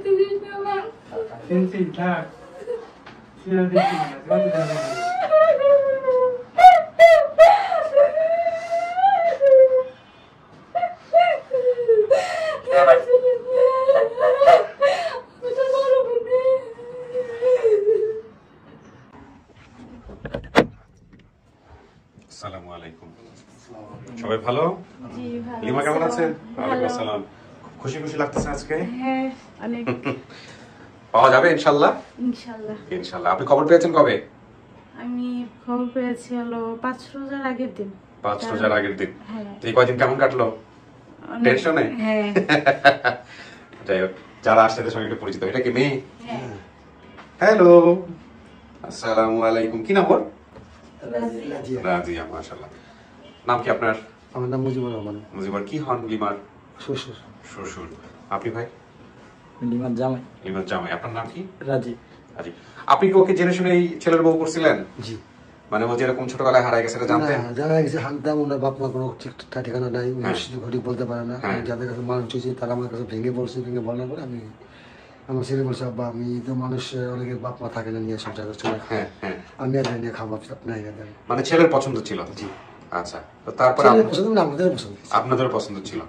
আসসালামু আলাইকুম। সবাই ভালো? জি ভালো। লিমা কেমন আছেন? ওয়ালাইকুম আসসালাম। খুশি খুশি লাগতেছে আজকে? হ্যাঁ, অনেক। পাওয়া যাবে ইনশাআল্লাহ? ইনশাআল্লাহ। ইনশাআল্লাহ। আপনি খবর পেয়েছেন কবে? আমি খবর পেয়েছি হলো 5 রোজার আগের দিন। 5 রোজার আগের দিন। হ্যাঁ। তো এই কয়দিন কেমন কাটলো? টেনশনে? হ্যাঁ। যাই হোক, যারা আসছে তাদের সঙ্গে একটু পরিচিত। এটা কি মেয়ে? হ্যাঁ। হ্যালো। আসসালামু আলাইকুম। কি নাম ওর? রাজিয়া। মাশাআল্লাহ। নাম কি আপনার? আমার নাম মুজিবুর রহমান। মুজিবুর। কি হন লিমার? শ্বশুর। শ্বশুর। আপনি ভাই? লিমার জামাই। লিমার জামাই। আপনার নাম কি? রাজি। রাজি। আপনি কি ওকে জেনে শুনে এই ছেলের বউ করছিলেন? জি। মানে ও যেরকম ছোটবেলায় হারায় গেছে এটা জানতেন? না, জানা গেছে হালদাম ওনার বাপ মা কোনো ঠিকানা নাই, ঘড়ি বলতে পারে না। যাদের কাছে মানুষ হয়েছে তারা আমার কাছে ভেঙে পড়ছে, ভেঙে বলার পরে আমি আমার ছেলে বলছে, আব্বা আমি তো মানুষ অনেকের বাপ মা থাকে না, নিয়ে সংসার করছে, আমি আর নিয়ে খাবো আপনার। মানে ছেলের পছন্দ ছিল? জি। আচ্ছা, তো তারপরে আমাদের পছন্দ, আপনাদের পছন্দ ছিল।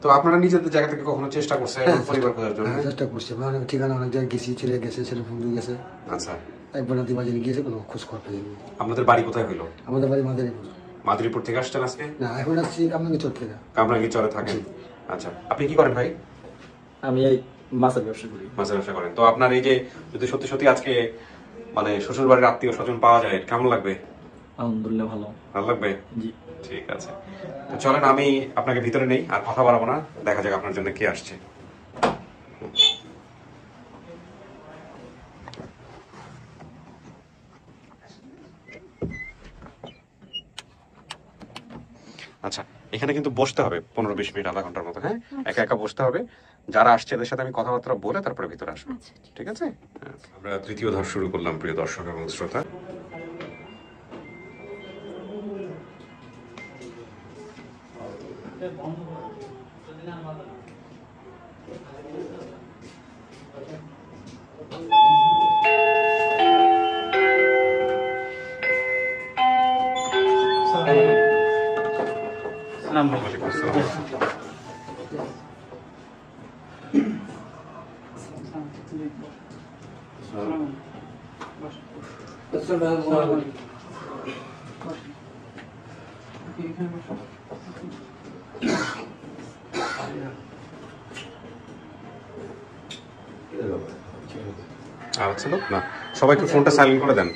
তো আপনারা নিজেদের জায়গা থেকে কখনো চেষ্টা করছেন পরিবার খোঁজার জন্য? চেষ্টা করছি, মানে ঠিকানা অনেক জায়গায় গেছি, ছেলে গেছে, ছেলে ফোন গেছে। আচ্ছা। একবার রাতে বাজে গিয়েছে, কোনো খোঁজ খবর পাইনি। আপনাদের বাড়ি কোথায় হইলো? আমাদের বাড়ি মাদারীপুর। মাদারীপুর থেকে আসছেন আজকে? না, এখন আসছি কামরাঙ্গীরচর থেকে। কামরাঙ্গীরচরে থাকেন? আচ্ছা। আপনি কি করেন ভাই? আমি এই মাছের ব্যবসা করি। মাছের ব্যবসা করেন। তো আপনার এই যে যদি সত্যি সত্যি আজকে মানে শ্বশুর বাড়ির আত্মীয় স্বজন পাওয়া যায়, কেমন লাগবে? আলহামদুলিল্লাহ ভালো। ভালো লাগবে? জি। ঠিক আছে, তো চলেন আমি আপনাকে ভিতরে নেই, আর কথা বাড়াবো না, দেখা যাক আপনার জন্য কে আসছে। আচ্ছা, এখানে কিন্তু বসতে হবে 15-20 মিনিট, আধা ঘন্টার মতো। হ্যাঁ, একা একা বসতে হবে। যারা আসছে এদের সাথে আমি কথাবার্তা বলে তারপরে ভিতরে আসবো। ঠিক আছে? আমরা তৃতীয় ধাপ শুরু করলাম প্রিয় দর্শক এবং শ্রোতা। আচ্ছা, লোক না, সবাই একটু ফোনটা সাইলেন্ট করে দেন।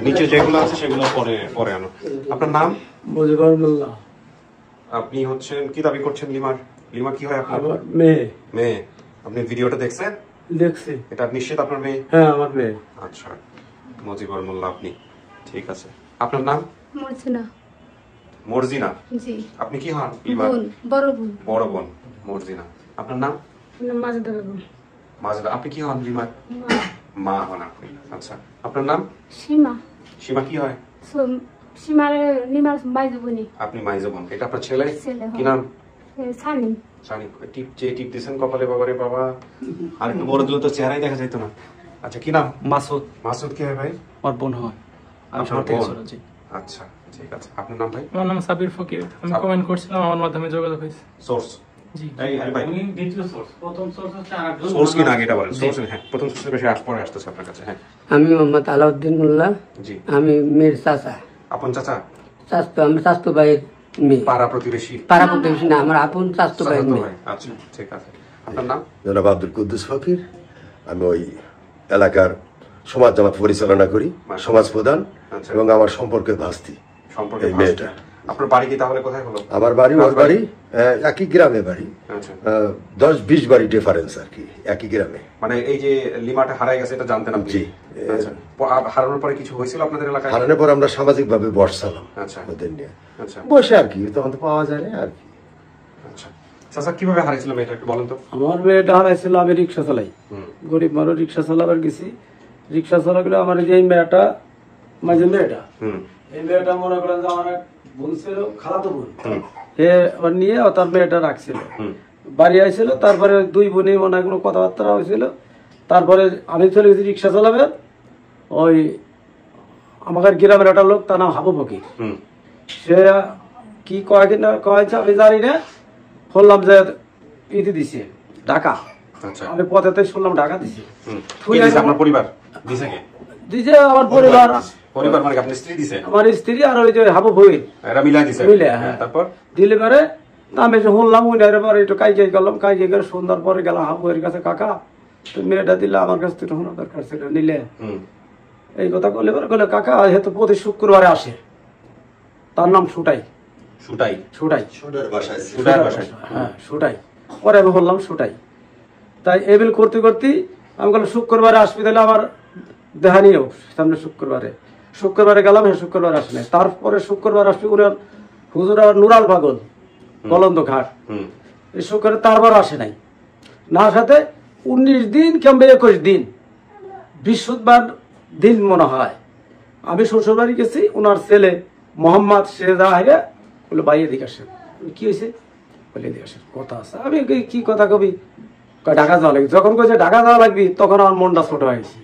নিচে যেগুলো আছে সেগুলো পরে পরে আনো। আপনার নাম? মুজিবুর রহমান। আপনি হচ্ছেন কি দাবি করছেন লিমার? লিমা কি হয় আপনার? আমার মেয়ে। মেয়ে। আপনি ভিডিওটা দেখছেন? দেখছি। এটা নিশ্চিত আপনার মেয়ে? হ্যাঁ, আমার মেয়ে। আচ্ছা, মুজিবুর মোল্লা আপনি। ঠিক আছে। আপনার নাম? মর্জিনা। মর্জিনা? জি। আপনি কি হন? লিমার বড় বোন। বড় বোন মর্জিনা। আপনার নাম? মাজেদা বেগম। মাজেদা। আপনি কি হন লিমার? মা হন আপনি। আচ্ছা, আপনার নাম? সীমা। সীমা কি হয়? সীমার লিমার মাইজো বোন। আপনি মাইজো বোন। এটা আপনার ছেলে? কি নাম? সানি। সানি। টিপ যে টিপ দিয়েছেন কপালে, বাবারে বাবা, আর একটু বড় দিলে তো চেহারাই দেখা যাইতো না। আচ্ছা, কি নাম? মাসুদ। মাসুদ কি হয় ভাই? আমার বোন হয়। আমি শহর থেকে এসেছি। আচ্ছা, ঠিক আছে। আপনার নাম ভাই? আমার নাম সাবির ফকির। আমি কমেন্ট করছিলাম, আমার মাধ্যমে যোগাযোগ হয়েছে। সোর্স? জি। আমি দ্বিতীয় সোর্স। প্রথম সোর্স হচ্ছে আরেকজন। সোর্স কি না এটা বলেন? সোর্স, হ্যাঁ, প্রথম সোর্সের বেশি পরে আসতেছে আপনার কাছে। হ্যাঁ। আমি মোহাম্মদ আলাউদ্দিন মোল্লা। জি। আমি মেয়ের চাচা। আপন চাচা? চাচতো, আমি চাচতো ভাইয়ের মেয়ে। পাড়া প্রতিবেশী? পাড়া প্রতিবেশী না, আমার আপন চাচতো ভাইয়ের মেয়ে। আচ্ছা, ঠিক আছে। আপনার নাম? জনাব আব্দুল কুদ্দুস ফকির। আমি ওই এলাকার সমাজ জামাত পরিচালনা করি, সমাজ প্রধান, এবং আমার সম্পর্কে ভাস্তি এই মেয়েটা। আপনার বাড়ি কি তাহলে কোথায় হলো? আমার বাড়ি ওর বাড়ি একই গ্রামে বাড়ি। 10-20 বাড়ি ডিফারেন্স আর কি, একই গ্রামে। মানে এই যে লিমাটা হারাই গেছে এটা জানতেন আপনি? জি। হারানোর পরে কিছু হয়েছিল আপনাদের এলাকায়? হারানোর পর আমরা সামাজিক ভাবে বসছিলাম ওদের নিয়ে, বসে আর কি, তখন তো পাওয়া যায় না আর কি। আচ্ছা, চাচা কিভাবে হারাইছিল মেয়েটা একটু বলেন তো? আমার মেয়েটা হারাইছিল, আমি রিক্সা চালাই, গরিব মানুষ, রিক্সা চালাবার গেছি। রিক্সা চালাগুলো আমার যে মেয়েটা, মাঝে মেয়েটা, এই মেয়েটা মনে করেন যে আমার বোন ছিল, খালাতো বোন, নিয়ে তার মেয়েটা রাখছিল। বাড়ি আইছিল। তারপরে দুই বোনে মনে হয় কোনো কথাবার্তা হয়েছিল। তারপরে আমি চলে গেছি রিক্সা চালাবে। ওই আমাদের গ্রামের একটা লোক, তার নাম হাবু ফকির, সে কি কয় কিনা কয়েছে আমি জানি না, বললাম যে ইতি দিছে ঢাকা। আমি পথেতে শুনলাম ঢাকা দিছে। আপনার পরিবার দিছে কে? দিছে আমার পরিবার, পরিবার মানে আপনার স্ত্রী দিছে? আমার স্ত্রী আর ওই যে হাবু ফকির এরা মিলাই দিছে। মিলে, হ্যাঁ। তারপর দিলে পরে আমি শুনলাম, উনার পরে একটু কাইজাই করলাম, কাইজাই করে সুন্দর পরে গেলাম হাবুয়ের কাছে, কাকা তুমি মেয়েটা দিলে আমার কাছ থেকে শোনা দরকার ছিল, নিলে এই কথা বলে পরে বলে কাকা হয়তো প্রতি শুক্রবারে আসে, তার নাম সুটাই। সুটাই? সুটাই, সুটার বাসায় সুটার বাসায়? হ্যাঁ সুটাই। পরে আমি বললাম সুটাই। তাই এবিল করতে করতে আমি বললাম শুক্রবারে আসবি, তাহলে আমার দেখা নিয়েও সামনে শুক্রবারে গেলাম, হ্যাঁ শুক্রবারে আসলে। তারপরে শুক্রবার আসবি উনার হুজুর আর নুরাল পাগল কলন্দ ঘাট, এই শুক্রবারে তারপর আসে নাই, না সাথে 19 দিন কিংবা 21 দিন বৃহস্পতিবার দিন মনে হয় আমি শ্বশুরবাড়ি গেছি। ওনার ছেলে মোহাম্মদ সে যা হাইরে বলে ভাই এদিকে আসেন। কি হয়েছে বলে এদিকে আসেন, কথা আছে। আমি কি কথা কবি, ঢাকা যাওয়া লাগবে। যখন কইছে ঢাকা যাওয়া লাগবে তখন আমার মনটা ছোট হয়েছে,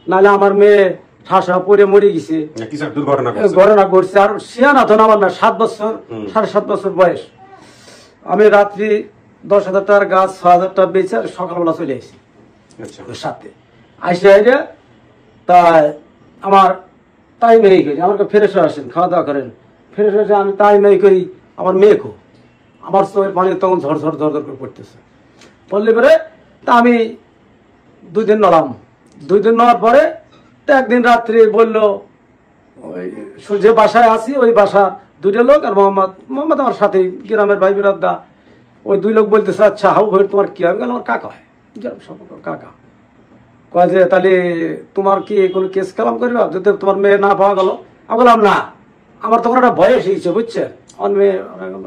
নাহলে আমার মেয়ে ঠাসা পরে মরে গেছে, ঘটনা ঘটছে। আর সিয়ানা তো আমার না, 7 বছর 7.5 বছর বয়স। আমি রাত্রি 10,000 টাকার গাছ 6,000 টাকা বেচে আর সকালবেলা চলে আসি ওর সাথে। আইসে আইরে তাই আমার তাই মেয়ে করি, আমাকে ফ্রেশ হয়ে আসেন, খাওয়া দাওয়া করেন, ফ্রেশ হয়ে আমি তাই মেয়ে করি। আমার মেয়েকেও আমার চোখের পানি তখন ঝরঝর করে পড়তেছে। পড়লে পরে তা আমি 2 দিন নড়াম। 2 দিন নেওয়ার পরে তো একদিন রাত্রি বললো, ওই যে বাসায় আছি ওই বাসা 2টা লোক আর মোহাম্মদ আমার সাথে গ্রামের ভাই বিরাদা, ওই 2 লোক বলতেছে আচ্ছা হাউ ভাই তোমার কি হবে? আমার কাকা হয়, সম্পর্ক কাকা। কয় যে তাহলে তোমার কি কোনো কেস কালাম করবে যদি তোমার মেয়ে না পাওয়া গেল? আমি বললাম না, আমার তখন একটা বয়স হয়েছে বুঝছেন, আমার মেয়ে গেল,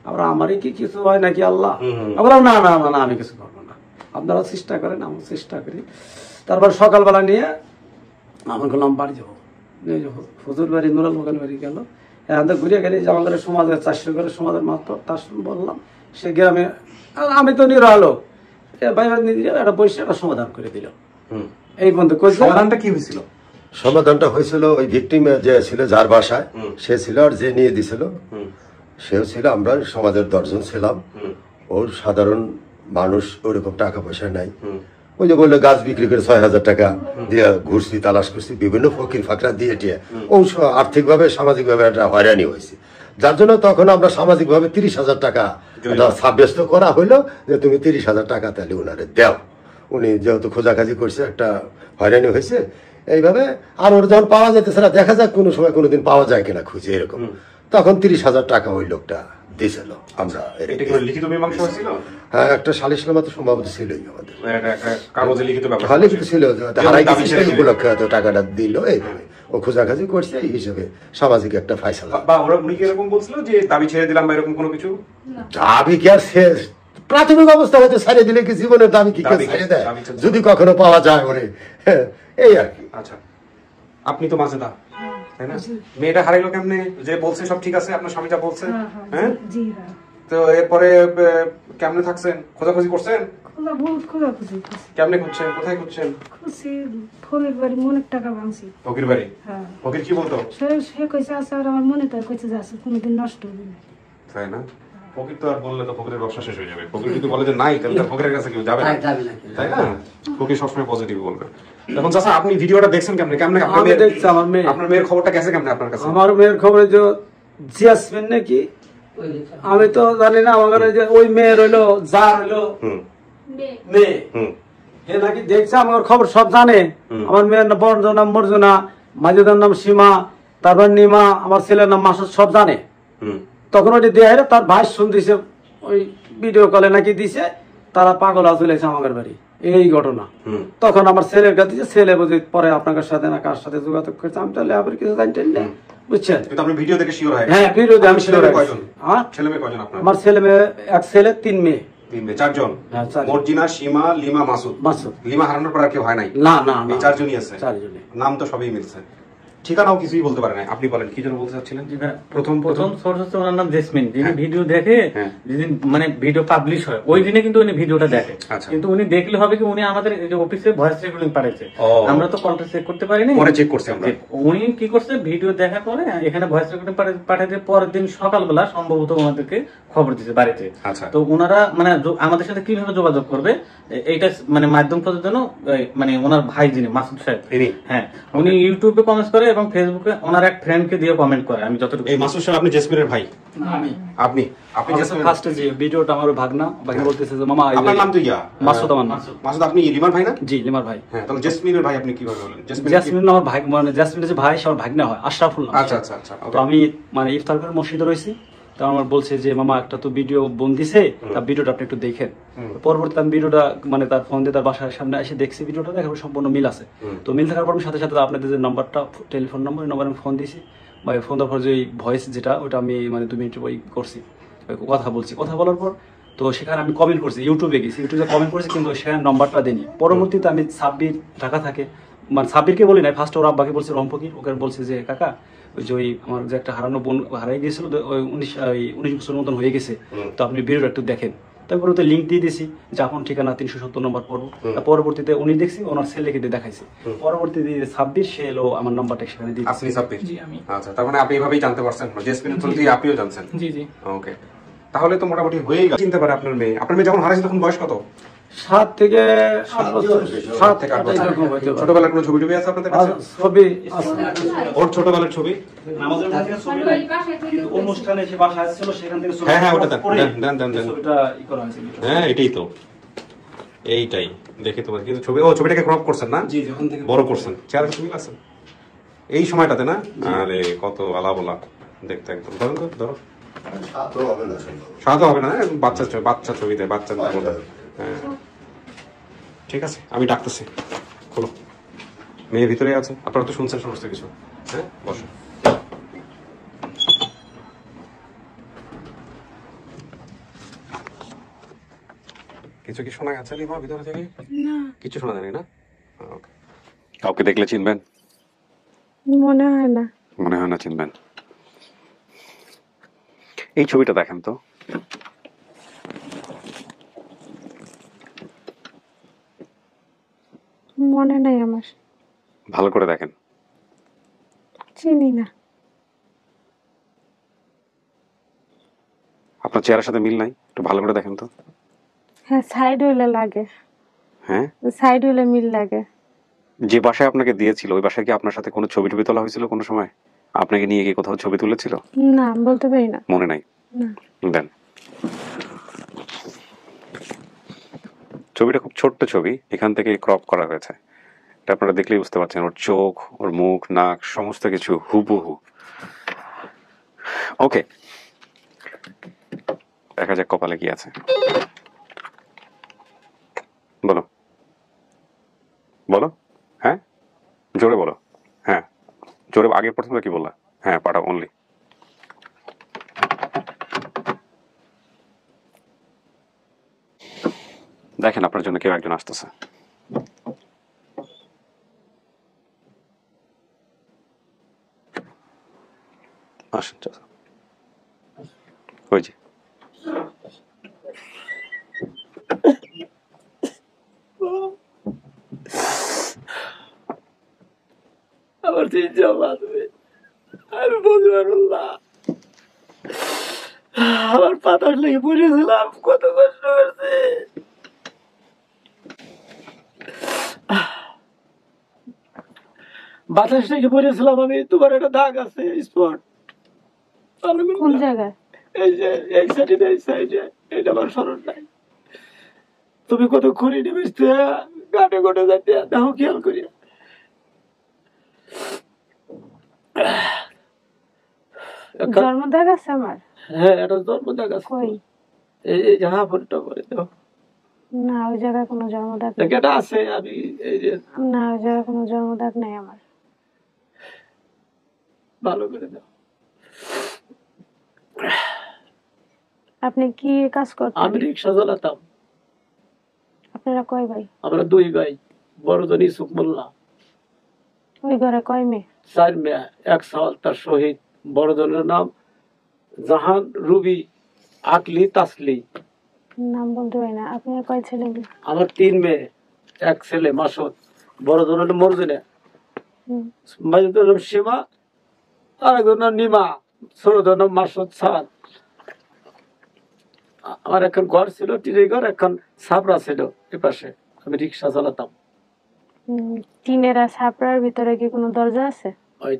আবার আমারই কি কিছু হয় নাকি আল্লাহ? আমি বললাম না না না, আমি কিছু করবো না, আপনারা চেষ্টা করেন, আমি চেষ্টা করি। তারপর সকালবেলা নিয়ে আমার গেলাম বাড়ি যাবো, হুজুর বাড়ি নুরাল মোকান বাড়ি গেল। এখান থেকে ঘুরে গেলে আমাদের সমাজের 400 করে সমাজের মাত্র, তার বললাম সে গ্রামে, আমি তো নিরহালো একটা বসে একটা সমাধান করে দিল। এই বন্ধু সমাধানটা কি হয়েছিল? সমাধানটা হয়েছিল ওই ভিকটিম যে ছিল যার বাসায় সে ছিল, আর যে নিয়ে দিছিল সেও ছিল। আমরা সমাজের 10 জন ছিলাম। ওর সাধারণ মানুষ ওরকম টাকা পয়সা নাই। ওই যে বললো গাছ বিক্রি করে 6,000 টাকা দিয়ে ঘুরছি, তালাশ করছি, বিভিন্ন ফকির ফাকরা দিয়ে টিয়ে ও আর্থিকভাবে সামাজিকভাবে একটা হয়রানি হয়েছে। যার জন্য তখন আমরা সামাজিকভাবে 30,000 টাকা সাব্যস্ত করা হইলো যে তুমি 30,000 টাকা তাহলে ওনারে দাও। উনি যেহেতু খোঁজাখাজি করছে, একটা হয়রানি হয়েছে এইভাবে। আর ওর যখন পাওয়া যেতেছে না, দেখা যাক কোনো সময় কোনোদিন পাওয়া যায় কিনা খুঁজে, এরকম তখন 30,000 টাকা ওই লোকটা দিয়েছিল। আমরা হ্যাঁ একটা সালিশনামা তো সম্ভবত ছিলই আমাদের, লিখিত ছিল, হারাই গেছে সেই উপলক্ষে হয়তো টাকাটা দিল। এইভাবে ও খোঁজাখাজি করছে, এই হিসেবে সামাজিক একটা ফায়সালা। দাবি ছেড়ে দিলাম বা এরকম কোনো কিছু? দাবি কি আর শেষ, প্রাথমিক অবস্থা হয়তো ছাড়িয়ে দিলে কি জীবনের দাবি কি ছাড়িয়ে দেয় যদি কখনো পাওয়া যায় ওরে, এই আর কি। আচ্ছা, আপনি তো মাজেদা তাই না? মেয়েটা হারাইলো কেমনে? যে বলছে সব ঠিক আছে, আপনার স্বামী যা বলছে, হ্যাঁ? তো এরপরে কেমনে থাকছেন? খোঁজাখুঁজি করছেন? কেমনে খুঁজছেন? কোথায় খুঁজছেন? ফকির বাড়ি, মনের টাকা ভাঙছি। ফকির বাড়ি? ফকির কি বলতো? সে কইছে আছে, আর আমার মনে তো কইছে যে আছে, কোনোদিন নষ্ট হবে না। তাই না? ফকির তো আর বললে তো ফকিরের ব্যবসা শেষ হয়ে যাবে। ফকির যদি বলে যে নাই, তাহলে ফকিরের কাছে কেউ যাবে না, তাই না? ফকির সবসময় পজিটিভ বলবে। এখন চাচা আপনি ভিডিওটা দেখছেন কেমনে? কেমনে আপনার মেয়ের খবরটা গেছে কেমনে আপনার কাছে? আমার মেয়ের খবর যে জিয়াসমিন নাকি, আমি তো জানি না। আমাদের যে ওই মেয়ের হইলো যা হইলো মেয়ে, এ নাকি দেখছে আমার খবর সব জানে। আমার মেয়ের নাম বর্জনা, মাজিদার নাম সীমা, তারপর নিমা, আমার ছেলের নাম মাসুদ, সব জানে। তখন ওই দেয় তার ভাই শুনতেছে, ওই ভিডিও কলে নাকি দিছে, তারা পাগল চলেছে আমাদের বাড়ি, এই ঘটনা। তখন আমার ছেলের কাছে ছেলে বুঝি পরে আপনার সাথে না কার সাথে যোগাযোগ করছে, আমি তাহলে আবার কিছু জানতেন না, বুঝছেন? আপনি ভিডিও দেখে শিওর হয়? হ্যাঁ ভিডিও আমি শিওর। ছেলে মেয়ে কয়জন আপনার? আমার ছেলে মেয়ে, এক ছেলে 3 মেয়ে। 3 মেয়ে, 4 জন? মর্জিনা, সীমা, লিমা, মাসুদ। লিমা হারানোর পর আর কেউ হয় নাই? না না, এই 4 জনই আছে। 4 জনই। নাম তো সবই মিলছে। ঠিকানাও কিছুই বলতে পারে না। আপনি বলেন কি জন্য বলতে চাচ্ছিলেন? প্রথম সোর্স হচ্ছে ওনার নাম জেসমিন। যিনি ভিডিও দেখে, হ্যাঁ। যেদিন মানে ভিডিও পাবলিশ হয় ওই দিনে কিন্তু উনি ভিডিওটা দেখে। আচ্ছা। কিন্তু উনি দেখলে হবে কি, উনি আমাদের এই যে অফিসে ভয়েস রেকর্ডিং পাঠাইছে, ও। আমরা তো কন্ট্যাক্ট চেক করতে পারিনি, পরে চেক করছি আমরা। উনি কি করছে, ভিডিও দেখার পরে এখানে ভয়েস রেকর্ডিং পাঠাইতে পরের দিন সকালবেলা সম্ভবত ওনাদেরকে খবর দিচ্ছে বাড়িতে। আচ্ছা। তো ওনারা মানে আমাদের সাথে কিভাবে যোগাযোগ করবে এইটা মানে মাধ্যম খোঁজার জন্য মানে ওনার ভাই যিনি মাসুদ সাহেব, হ্যাঁ, উনি ইউটিউবে কমেন্ট করে এবং ফেসবুকে ওনার এক ফ্রেন্ডকে দিয়ে কমেন্ট করে। আমি যতটুকু এই মাসুদ সাহেব আপনি জেসমিনের ভাই? আমি আপনি জেসমিনের ফার্স্টে যে ভিডিওটা আমার ভাগনা বলতেছে যে মামা আপনার নাম তো মাসুদ আমার নাম। মাসুদ, আপনি লিমার ভাই না? জি লিমার ভাই। হ্যাঁ, তাহলে জেসমিনের ভাই আপনি কিভাবে বলেন? জেসমিন আমার ভাই, মানে জেসমিনের যে ভাই সে আমার ভাগনা হয়, আশরাফুল নাম। আচ্ছা আচ্ছা আচ্ছা। তো আমি মানে ইফতার করে মসজিদে রয়েছি, তো আমার বলছে যে মামা একটা তো ভিডিও বোন দিছে, তার ভিডিওটা আপনি একটু দেখেন। পরবর্তীতে আমি ভিডিওটা মানে তার ফোন দিয়ে তার বাসার সামনে এসে দেখছি, ভিডিওটা দেখার পর সম্পূর্ণ মিল আছে। তো মিল থাকার পর আমি সাথে সাথে আপনাদের যে নাম্বারটা, টেলিফোন নাম্বার, ওই নাম্বারে আমি ফোন দিয়েছি, বা ফোন দেওয়ার পর যে ভয়েস যেটা ওটা আমি মানে 2 মিনিট ওই করছি, কথা বলছি। কথা বলার পর তো সেখানে আমি কমেন্ট করছি, ইউটিউবে গেছি, ইউটিউবে কমেন্ট করছি, কিন্তু সেখানে নাম্বারটা দিইনি। পরবর্তীতে আমি সাব্বির ঢাকা থাকে, মানে সাব্বিরকে বলি নাই, ফার্স্ট ওর আব্বাকে বলছি, রম্পকির, ওকে বলছে যে কাকা ওই যে ওই আমার যে একটা হারানো বোন হারাই গিয়েছিল, ওই 19 বছর মতন হয়ে গেছে, তো আপনি ভিডিওটা একটু দেখেন। তারপর ওতে লিঙ্ক দিয়ে দিয়েছি যে আপন ঠিকানা 370 নম্বর পড়বো। পরবর্তীতে উনি দেখছি, ওনার ছেলেকে দিয়ে দেখাইছে। পরবর্তীতে সাব্বির সে এলো আমার নাম্বারটা সেখানে দিয়ে। আপনি সাব্বির? জি আমি। আচ্ছা, তার মানে আপনি এইভাবেই জানতে পারছেন, জেসমিনের থ্রু দিয়ে আপনিও জানছেন? জি জি। ওকে, তাহলে তো মোটামুটি হয়েই গেল। চিনতে পারে আপনার মেয়ে? আপনার মেয়ে যখন হারাইছে তখন বয়স কত? 7 থেকে 8 বছর। 7 থেকে 8 বছর। ছোটবেলার কোনো ছবি টবি আছে আপনাদের কাছে? ছবি আছে। ওর ছোটবেলার ছবি? আমাদের কাছে ছবি নাই, কিন্তু অনুষ্ঠানে সে বাসায় ছিল, সেখান থেকে ছবি। হ্যাঁ হ্যাঁ, ওটা দেন। ছবিটা ই করা হয়েছে। হ্যাঁ, এটাই তো, এইটাই দেখে তোমার। কিন্তু ছবিটাকে ক্রপ করছেন না? জি, যখন থেকে বড় করছেন। চেহারা ছবি আছে এই সময়টাতে না? আরে কত আলা বলা দেখতে, একদম। ধরুন তো, ধরো। সাদা হবে না, বাচ্চা ছবিতে, বাচ্চা। হ্যাঁ, ঠিক আছে, আমি ডাকতেছি, খোলো। মেয়ে ভিতরে আছে, আপনারা তো শুনছেন সমস্ত কিছু। হ্যাঁ, বসো। কিছু কি শোনা গেছে লিমা ভিতরে থেকে? না, কিছু শোনা যায়নি না? ওকে। কাউকে দেখলে চিনবেন? মনে হয় না। মনে হয় না চিনবেন। এই ছবিটা দেখেন তো। মনে নাই আমার। ভালো করে দেখেন। চিনি না। আপনার চেহারার সাথে মিল নাই, একটু ভালো করে দেখেন তো। হ্যাঁ, সাইড হইলে লাগে। হ্যাঁ, সাইড হইলে মিল লাগে। যে বাসায় আপনাকে দিয়েছিল ওই বাসায় কি আপনার সাথে কোনো ছবি টবি তোলা হয়েছিল কোনো সময়? আপনাকে নিয়ে গিয়ে কোথাও ছবি তুলেছিল? না, বলতে পারি না। মনে নাই? না। দেন। ছবিটা খুব ছোট্ট ছবি, এখান থেকে ক্রপ করা হয়েছে। এটা আপনারা দেখলেই বুঝতে পারছেন, ওর চোখ, ওর মুখ, নাক, সমস্ত কিছু হুবহু। ওকে, দেখা যাক কপালে কি আছে। বলো বলো। হ্যাঁ, জোরে বলো। হ্যাঁ, জোরে। আগে প্রথমে কি বললা? হ্যাঁ, পাঠাও অনলি। দেখেন, আপনার জন্য কেউ একজন আসতেছে। আসেন, ওই যে। আমার চিন্তা বাঁধবে, আমি বলতে পারবো না। আমার পাতার লেগে পড়েছিলাম, কত কষ্ট করছে। বাতাস লেগে পড়েছিলাম আমি। তোমার একটা দাগ আছে, স্পট। কোন জায়গায়? এই যে এই সাইডে, এই সাইডে, এটা আমার স্মরণ নাই। তুমি কত খড়ি নেবে গাটে গোটে যাইতে, দেখো খেয়াল করিয়া। জন্মদাগ আছে আমার? হ্যাঁ, এটা জন্মদাগ আছে। কই? এই যে হাফটা পরে দাও না, ওই জায়গায় কোনো জন্মদাগ না। এটা আছে, আমি এই যে। না, ওই জায়গায় কোনো জন্মদাগ নেই আমার। ভালো করে দাও। আপনি কি কাজ করতেন? আমি রিক্সা চালাতাম। আপনারা কয় ভাই? আমরা 2 ভাই, বড় জন ইসুক মোল্লা। ওই ঘরে কয় মেয়ে? 4 মেয়ে, এক সাল তার শহীদ। বড় জনের নাম জাহান, রুবি, আকলি, তাসলি। নাম বলতে পারি না। আপনার কয় ছেলে? আমার 3 মেয়ে, এক ছেলে মাসুদ। বড় জনের নাম মর্জিনা, মাঝের নাম সীমা, আর একজন নাম নিমা, ছোট জনের নাম মাসুদ সাদ। আমার এখন ঘর ছিল, টিনের ঘর, এখন ছাপরা ছিল এ পাশে, আমি রিক্সা চালাতাম। টিনের আর ছাপড়ার ভিতরে কি কোনো দরজা আছে? ওই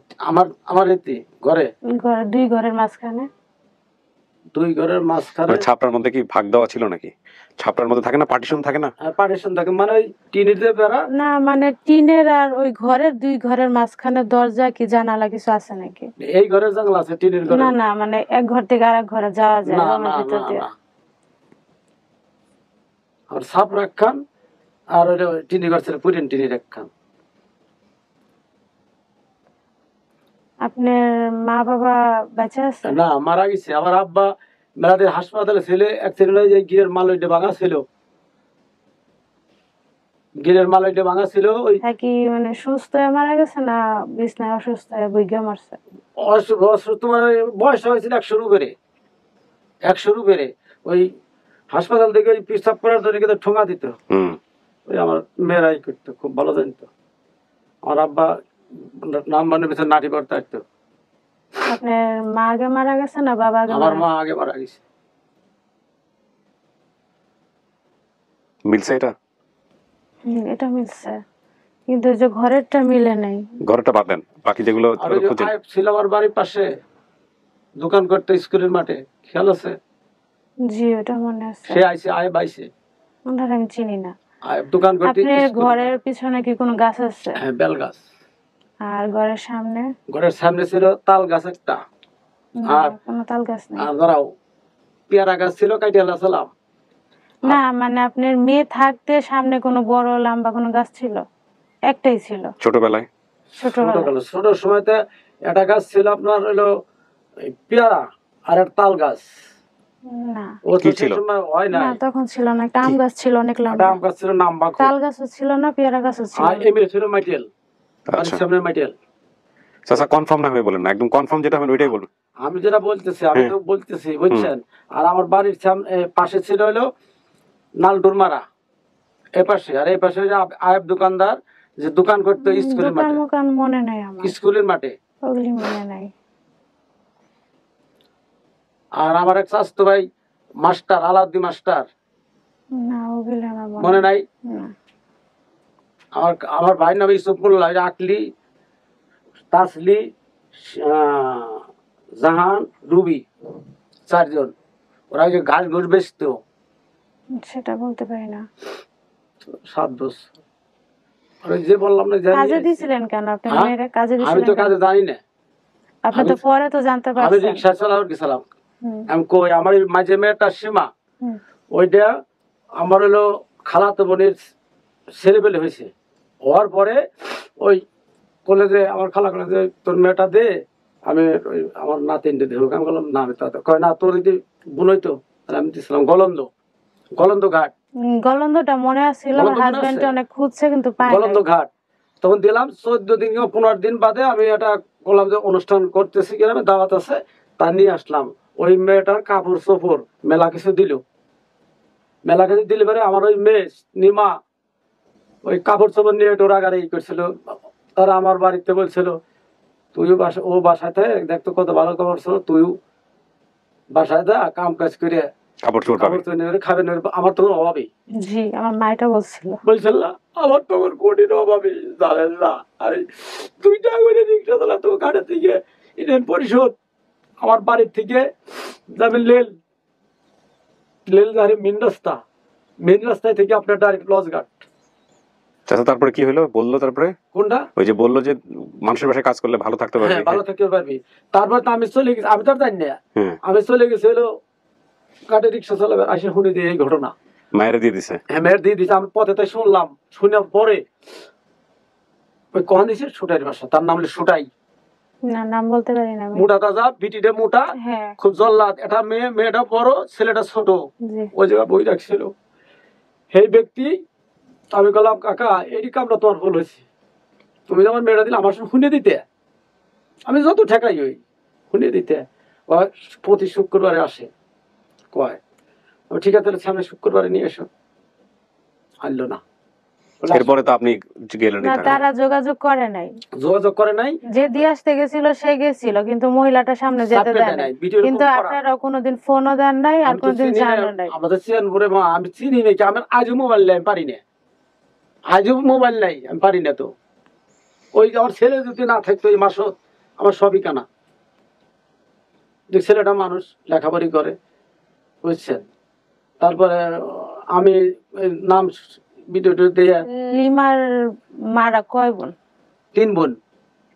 আমার এতে ঘরে, দুই ঘরের মাঝখানে? 2 ঘরের মাঝখানে। ছাপড়ার মধ্যে কি ভাগ দেওয়া ছিল নাকি? ছাপড়ার মধ্যে থাকে না, পার্টিশন থাকে না? পার্টিশন থাকে, মানে ওই টিনের যে বেড়া না, মানে টিনের আর ওই ঘরের 2 ঘরের মাঝখানে দরজা কি জানালা কিছু আছে নাকি? এই ঘরের জানলা আছে, টিনের ঘরে না না, মানে এক ঘর থেকে আরেক ঘরে যাওয়া যায় না, রুমের ভিতর দিয়ে? আর ছাপ রাখান, আর ওই টিনের ঘর ছিল পুরিন টিনের একখান। আপনার মা বাবা বেঁচে আছে? না, মারা গেছে। আমার আব্বা মেলাদের হাসপাতালে ছেলে অ্যাক্সিডেন্ট হয়ে যায়, গিরের মাল ওইটা ভাঙা ছিল, গিরের মাল ওইটা ভাঙা ছিল। ওই কি মানে সুস্থ হয়ে মারা গেছে না বিছনায় অসুস্থ হয়ে বইগা মারছে? অসুস্থ মানে বয়স হয়েছিল 100 উপরে, 100 উপরে। ওই হাসপাতাল থেকে ওই পেশাব করার জন্য কিন্তু ঠোঙা দিত, ওই আমার মেয়েরাই করতো, খুব ভালো জানতো। আমার আব্বা নাম মানে পেছনে নাটি করতে আসতো। আপনার মা আগে মারা গেছে না বাবা আগে? আমার মা আগে মারা গেছে। মিলছে এটা? এটা মিলছে, কিন্তু যে ঘরেরটা মিলে নাই। ঘরটা বাদ দেন, বাকি যেগুলো ছিল আমার বাড়ির পাশে দোকান করতে স্কুলের মাঠে, খেয়াল আছে? জি, ওটা মনে আছে। সে আইছে, আয়েব আইছে। ওনার আমি চিনি না। আয়েব দোকান করতে। আপনার ঘরের পিছনে কি কোনো গাছ আছে? হ্যাঁ, বেল গাছ। আর ঘরের সামনে? ঘরের সামনে ছিল তাল গাছ একটা, আর কোনো তাল গাছ নেই। আর ধরাও পেয়ারা গাছ ছিল, কাটিয়ে লাগালাম। না, মানে আপনার মেয়ে থাকতে সামনে কোনো বড় লম্বা কোনো গাছ ছিল? একটাই ছিল ছোটবেলায়? ছোট সময়তে একটা গাছ ছিল আপনার হলো পেয়ারা, আর একটা তাল গাছ। না, ও তো সেই সময় হয় না, তখন ছিল না। একটা আম গাছ ছিল অনেক লম্বা। আম গাছ ছিল লম্বা, তাল গাছও ছিল না, পেয়ারা গাছও ছিল আর এমনি ছিল মাইটেল। আচ্ছা, সামনে মাইটেল। চাচা কনফার্ম না হয়ে বলেন না, একদম কনফার্ম যেটা হবে ওইটাই বলুন। আমি যেটা বলতেছি, আমি তো বলতেছি, বুঝছেন? আর আমার বাড়ির পাশে ছিল হলো নালডুর মারা, এ পাশে। আর এই পাশে আয়েব দোকানদার যে দোকান করতো স্কুলের মাঠে। দোকান মনে নাই আমার, স্কুলের মাঠে ওগুলি মনে নাই। আর আমার এক চাচতো ভাই মাস্টার, আলাউদ্দিন মাস্টার। না, ওগুলি আমার মনে নাই। না। আমার ভাই নাম ইসুফুল্লাহ, আকলি, তাসলি, জাহান, রুবি, 4 জন। ওরা যে ঘাস ঘুষ বেচতো, সেটা বলতে পারি না। 7 বছর। যে বললাম না, কাজে দিছিলেন কেন আপনি? মেয়েরা কাজে দিছিলেন? আমি তো কাজে জানি না। আপনি তো পরে তো জানতে পারছেন। আমি রিক্সা চালাবার গেছিলাম। আমি কই আমার মাঝে মেয়েটা সীমা, ওইটা আমার হলো খালাতো বোনের ছেলেবেলে হয়েছে। হওয়ার পরে ওই কলেজে আমার খালা কলেজে, তোর মেয়েটা দে, আমি আমার নাতিনটা দেবো। আমি বললাম না, আমি তাতে কয় না, তোর যদি বোনই তো। আমি দিয়েছিলাম গলন্দ ঘাট। গলন্দটা মনে আছিল, আমার হাজবেন্ড অনেক খুঁজছে কিন্তু পায় নাই। গলন্দ ঘাট তখন দিলাম 14 দিন 15 দিন বাদে। আমি এটা বললাম যে অনুষ্ঠান করতেছি, গ্রামে দাওয়াত আছে, তা নিয়ে আসলাম। ওই মেয়েটার কাপড় চোপড় মেলা কিছু দিল, মেলা কিছু দিলে পরে আমার ওই মেয়ে নিমা ওই কাপড় চোপড় নিয়ে ডোরাগাড়ি করছিল। তারা আমার বাড়িতে বলছিল, তুইও ও বাসায় থাকে, দেখতো কত ভালো কাপড় ছিল, তুইও বাসায় যা, কাম কাজ করে কাপড় চোপড় খাবে। আমার তখন অভাবই। জি, আমার মাইটা বলছিল না, আমার তখন কোটির অভাবই, জানেন না। আরে 2 টাকা করে রিক্সা চালাতো ঘাটে থেকে ইউনিয়ন পরিষদ। আমার বাড়ির থেকে যাবেন লেল মেন রাস্তায় থেকে আপনার ডাইরেক্ট লজঘাট। চাচা তারপরে কি হলো বললো? তারপরে কোনটা? ওই যে বললো যে মানুষের বাসায় কাজ করলে ভালো থাকতে পারবি। ভালো থাকতে পারবি। তারপর তো আমি চলে গেছি, আমি তো আর জানি না। আমি চলে গেছি হলো ঘাটে রিক্সা চালাবে, আসে শুনে দিয়ে এই ঘটনা। মায়ের দিয়ে দিছে? হ্যাঁ, মায়ের দিয়ে দিছে। আমি পথে তাই শুনলাম, শুনে পরে ওই কখন দিছে সুটাইর বাসা, তার নাম হলো সুটাই। না, নাম বলতে পারি না। মোটা তাজা, বিটিটা মোটা, খুব জল্লাদ। এটা মেয়েটা বড়, ছেলেটা ছোট। ওই জায়গায় বই রাখছিল। সেই ব্যক্তি আমি বললাম, কাকা এই কামটা তোমার ভুল হয়েছে, তুমি যেমন মেয়েটা দিলে আমার সঙ্গে শুনে দিতে, আমি যত ঠেকাই ওই শুনিয়ে দিতে প্রতি শুক্রবারে আসে কয় আমি ঠিক আছে তাহলে সামনে শুক্রবারে নিয়ে এসো, আনলো না। এরপরে তো আপনি গেলেন না, তারা যোগাযোগ করে নাই, যোগাযোগ করে নাই। যে দিয়ে আসতে গেছিল সে গেছিল, কিন্তু মহিলাটা সামনে যেতে দেয় নাই। কিন্তু আপনারা কোনোদিন ফোনও দেন নাই আর কোনোদিন জানানো নাই। আমাদের চেনপুরে মা আমি চিনি নাকি, আমার আজও মোবাইল নাই, আমি পারি না, আজও মোবাইল নাই, আমি পারি না। তো ওই আমার ছেলে যদি না থাকতো এই মাসও আমার সবই কানা। ছেলেটা মানুষ লেখাপড়ি করে, বুঝছেন। তারপরে আমি নাম ভিডিওটা দিয়ে লিমার মারা কয় বোন? 3 বোন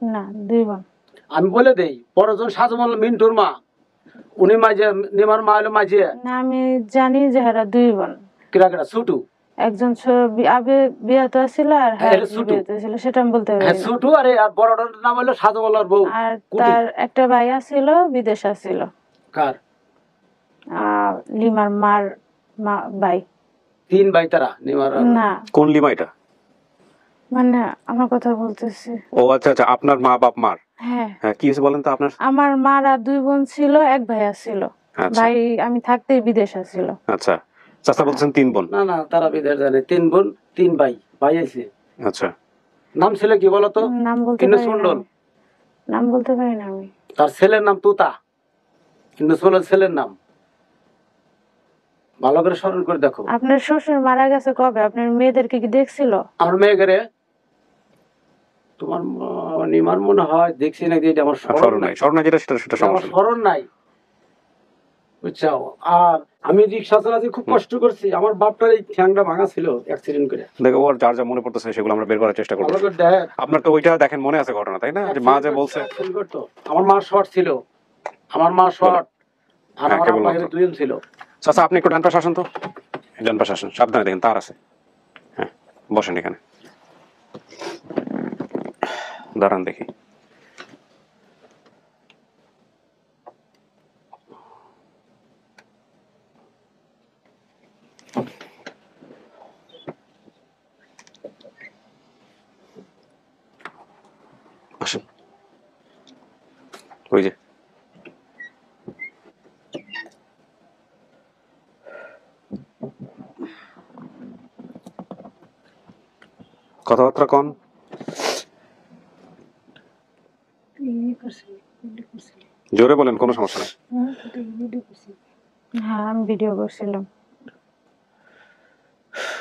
না 2 বোন। আমি বলে দেই, বড়জন সাজমল মিন্টুর মা, উনি মাঝে নিমার মা হলো মাঝে। না আমি জানি যে এরা 2 বোন। কিরা কিরা ছুটু একজন আবে বিয়াতে ছিল আর বিয়াতে ছিল, সেটা আমি বলতে পারি। ছুটু আরে আর বড়টার নাম হলো সাজমলের বউ। আর তার একটা ভাই ছিল বিদেশ ছিল। কার? লিমার মার ভাই। 3 ভাই তারা নিমার। না কোন লিমা এটা? মানে আমার কথা বলতেছি। ও আচ্ছা আচ্ছা, আপনার মা বাপ মার। হ্যাঁ হ্যাঁ, কি হয়েছে বলেন তো আপনার? আমার মার আর 2 বোন ছিল, এক ভাইয়া ছিল। ভাই আমি থাকতেই বিদেশ ছিল। আচ্ছা, চাচা বলছেন 3 বোন। না না, তারা বিদেশ জানে। 3 বোন 3 ভাই, ভাই আছে। আচ্ছা, নাম ছিল কি বলতো? নাম বলতে পারি না, নাম বলতে পারি না আমি। তার ছেলের নাম তুতা, কিন্তু ছেলের নাম ভালো করে স্মরণ করে দেখো। আপনার শ্বশুর মারা গেছে কবে? আপনার মেয়েদেরকে কি দেখছিল? আমার মেয়েকে তোমার নিমার মনে হয় দেখছি নাকি, এটা আমার স্মরণ নাই। স্মরণ নাই, যেটা সেটা সমস্যা স্মরণ নাই, বুঝছো। আর আমি রিক্সা চালাতে খুব কষ্ট করছি, আমার বাপটার এই ঠ্যাংটা ভাঙা ছিল অ্যাক্সিডেন্ট করে। দেখো, ওর যার যা মনে পড়তেছে সেগুলো আমরা বের করার চেষ্টা করব। আপনার তো ওইটা দেখেন মনে আছে ঘটনা, তাই না? যে মা যে বলছে আমার মা শর্ট ছিল, আমার মা শর্ট আর আমার আব্বা এর 2 জন ছিল। চাচা আপনি একটু ডান পাশে আসেন তো, ডান পাশে আসেন, সাবধানে দেখেন তার আছে। হ্যাঁ, বসেন এখানে, দাঁড়ান দেখি। আসেন, ওই যে কথাবার্তা কন। জোরে বলেন, কোনো সমস্যা নেই। হ্যাঁ আমি ভিডিও করছিলাম।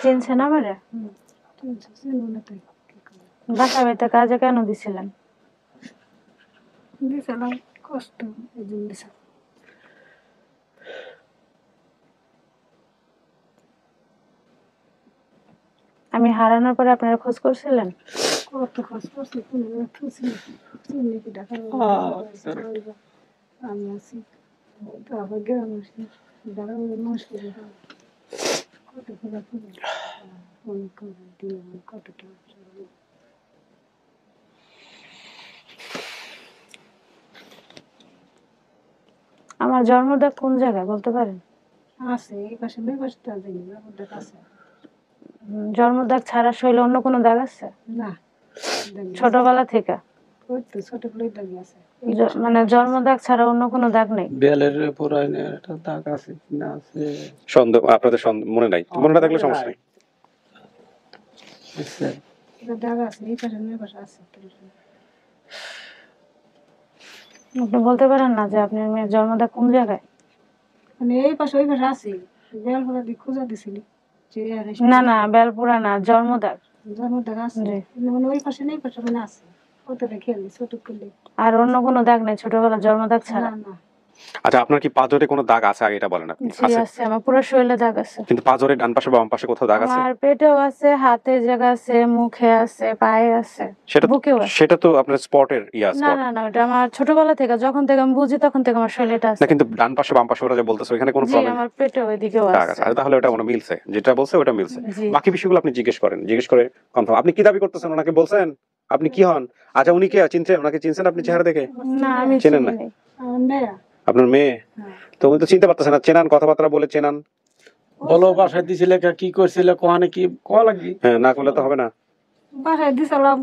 চিনছেন আমারে? বাসা বাড়িতে কাজে কেন দিছিলেন? কষ্ট। আমি হারানোর পরে আপনারা খোঁজ করছিলেন? কত খোঁজ করছি, আমি আছি তারপর গ্রাম আসি, কত খোঁজা খুঁজে কতটা। আমার জন্মদাগ কোন জায়গায় বলতে পারেন? আছে এই পাশে, দুই পাশে জন্মদাগ আছে। জন্মদাগ ছাড়া শরীরে অন্য কোনো দাগ আছে? না, ছোটবেলা থেকে ছোটবেলায় দাগ আছে, মানে জন্মদাগ ছাড়া অন্য কোনো দাগ নেই? বেলের পুরো একটা দাগ আছে না? আছে সন্দেহ, আপনাদের মনে নাই? মনে না থাকলে সমস্যা নেই। দাগ আছে এই পাশে, দুই পাশে আছে। আপনি বলতে পারেন না যে আপনার মেয়ের জন্মদাগ কোন জায়গায়? মানে এই পাশে ওই পাশে আছে, বেলপুরা দিয়ে খোঁজা দিছিলি। না না, বেলপুরা না, জন্মদাগ। জন্মদাগ আছে মানে ওই পাশে নেই, পাশে মানে আছে। কতটা খেয়ালি ছোট করলে। আর অন্য কোনো দাগ নেই ছোটবেলা জন্মদাগ ছাড়া? না। আচ্ছা, আপনার কি পাঁজরে কোনো দাগ আছে আগে এটা বলেন আপনি? আছে, আমার পুরো শরীরে দাগ আছে। কিন্তু পাঁজরে ডান পাশে বা বাম পাশে কোথাও দাগ আছে? আমার পেটেও আছে, হাতে জায়গা আছে, মুখে আছে, পায়ে আছে, বুকেও আছে। সেটা তো আপনার স্পটের আছে। না না না, এটা আমার ছোটবেলা থেকে, যখন থেকে আমি বুঝি তখন থেকে আমার শরীরে আছে। না, কিন্তু ডান পাশে বাম পাশে ওরা যে বলতেছে ওখানে কোনো প্রবলেম? আমার পেটে ওইদিকেও আছে। তাহলে ওটা মনে মিলছে, যেটা বলছে ওটা মিলছে। বাকি বিষয়গুলো আপনি জিজ্ঞেস করেন, জিজ্ঞেস করে কনফার্ম। আপনি কি দাবি করতেছেন? ওনাকে বলছেন আপনি কি হন? আচ্ছা, উনি কে চিনছেন? ওনাকে চিনছেন আপনি চেহারা দেখে? না আমি চেনেন না? আপনার মেয়ে তো উনি তো চিনতে পারতেছেন না। চেনান, কথাবার্তা বলে চেনান। বলো বাসায় দিছিলে কি করছিলে, কোহানে কি কোয়া লাগি? হ্যাঁ, না করলে তো হবে না। বাসায় দিছিলাম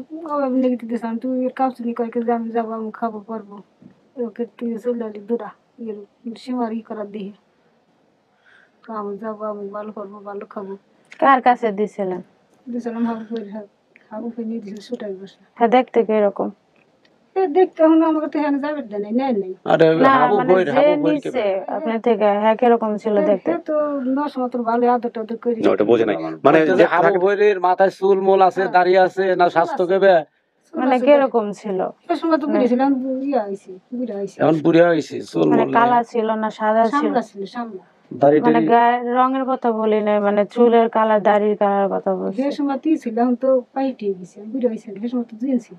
আমি নেগেটিভ দিছিলাম তুই কাউচুনি কয়েকে যে আমি যাবো আমি খাবো পারবো ওকে তুই চলে আলি দূরা সীমার করার দিয়ে আমি যাবো আমি ভালো করবো ভালো খাবো। কার কাছে দিছিলেন? দিছিলাম হাবু ফের নিয়ে দিছিল সুটাই বসে। হ্যাঁ, দেখতে কিরকম? দেখতে হলো আমাকে তো এখানে যাবে দেয় নেয় নাই না মানে যে নিছে আপনার থেকে হ্যাঁ কিরকম ছিল দেখতে? তো 9 মাত্র ভালো আদর টাদর করি না ওটা বোঝে নাই মানে যে হাবু বইয়ের মাথায় চুল মোল আছে দাঁড়িয়ে আছে না স্বাস্থ্য কেবে মানে কিরকম ছিল? এই সময় তো বুঝেছিলাম বুড়িয়া হইছে বুড়া হইছে এখন বুড়িয়া হইছে চুল মানে মোল কালা ছিল না সাদা ছিল? সামলা ছিল সামলা। দাড়ি মানে গায়ের রঙের কথা বলি না, মানে চুলের কালার দাড়ির কালার কথা বলছি। যে সময় তুই ছিল এখন তো পাইটে গেছে বুড়া হইছে সে সময় তো জিন ছিল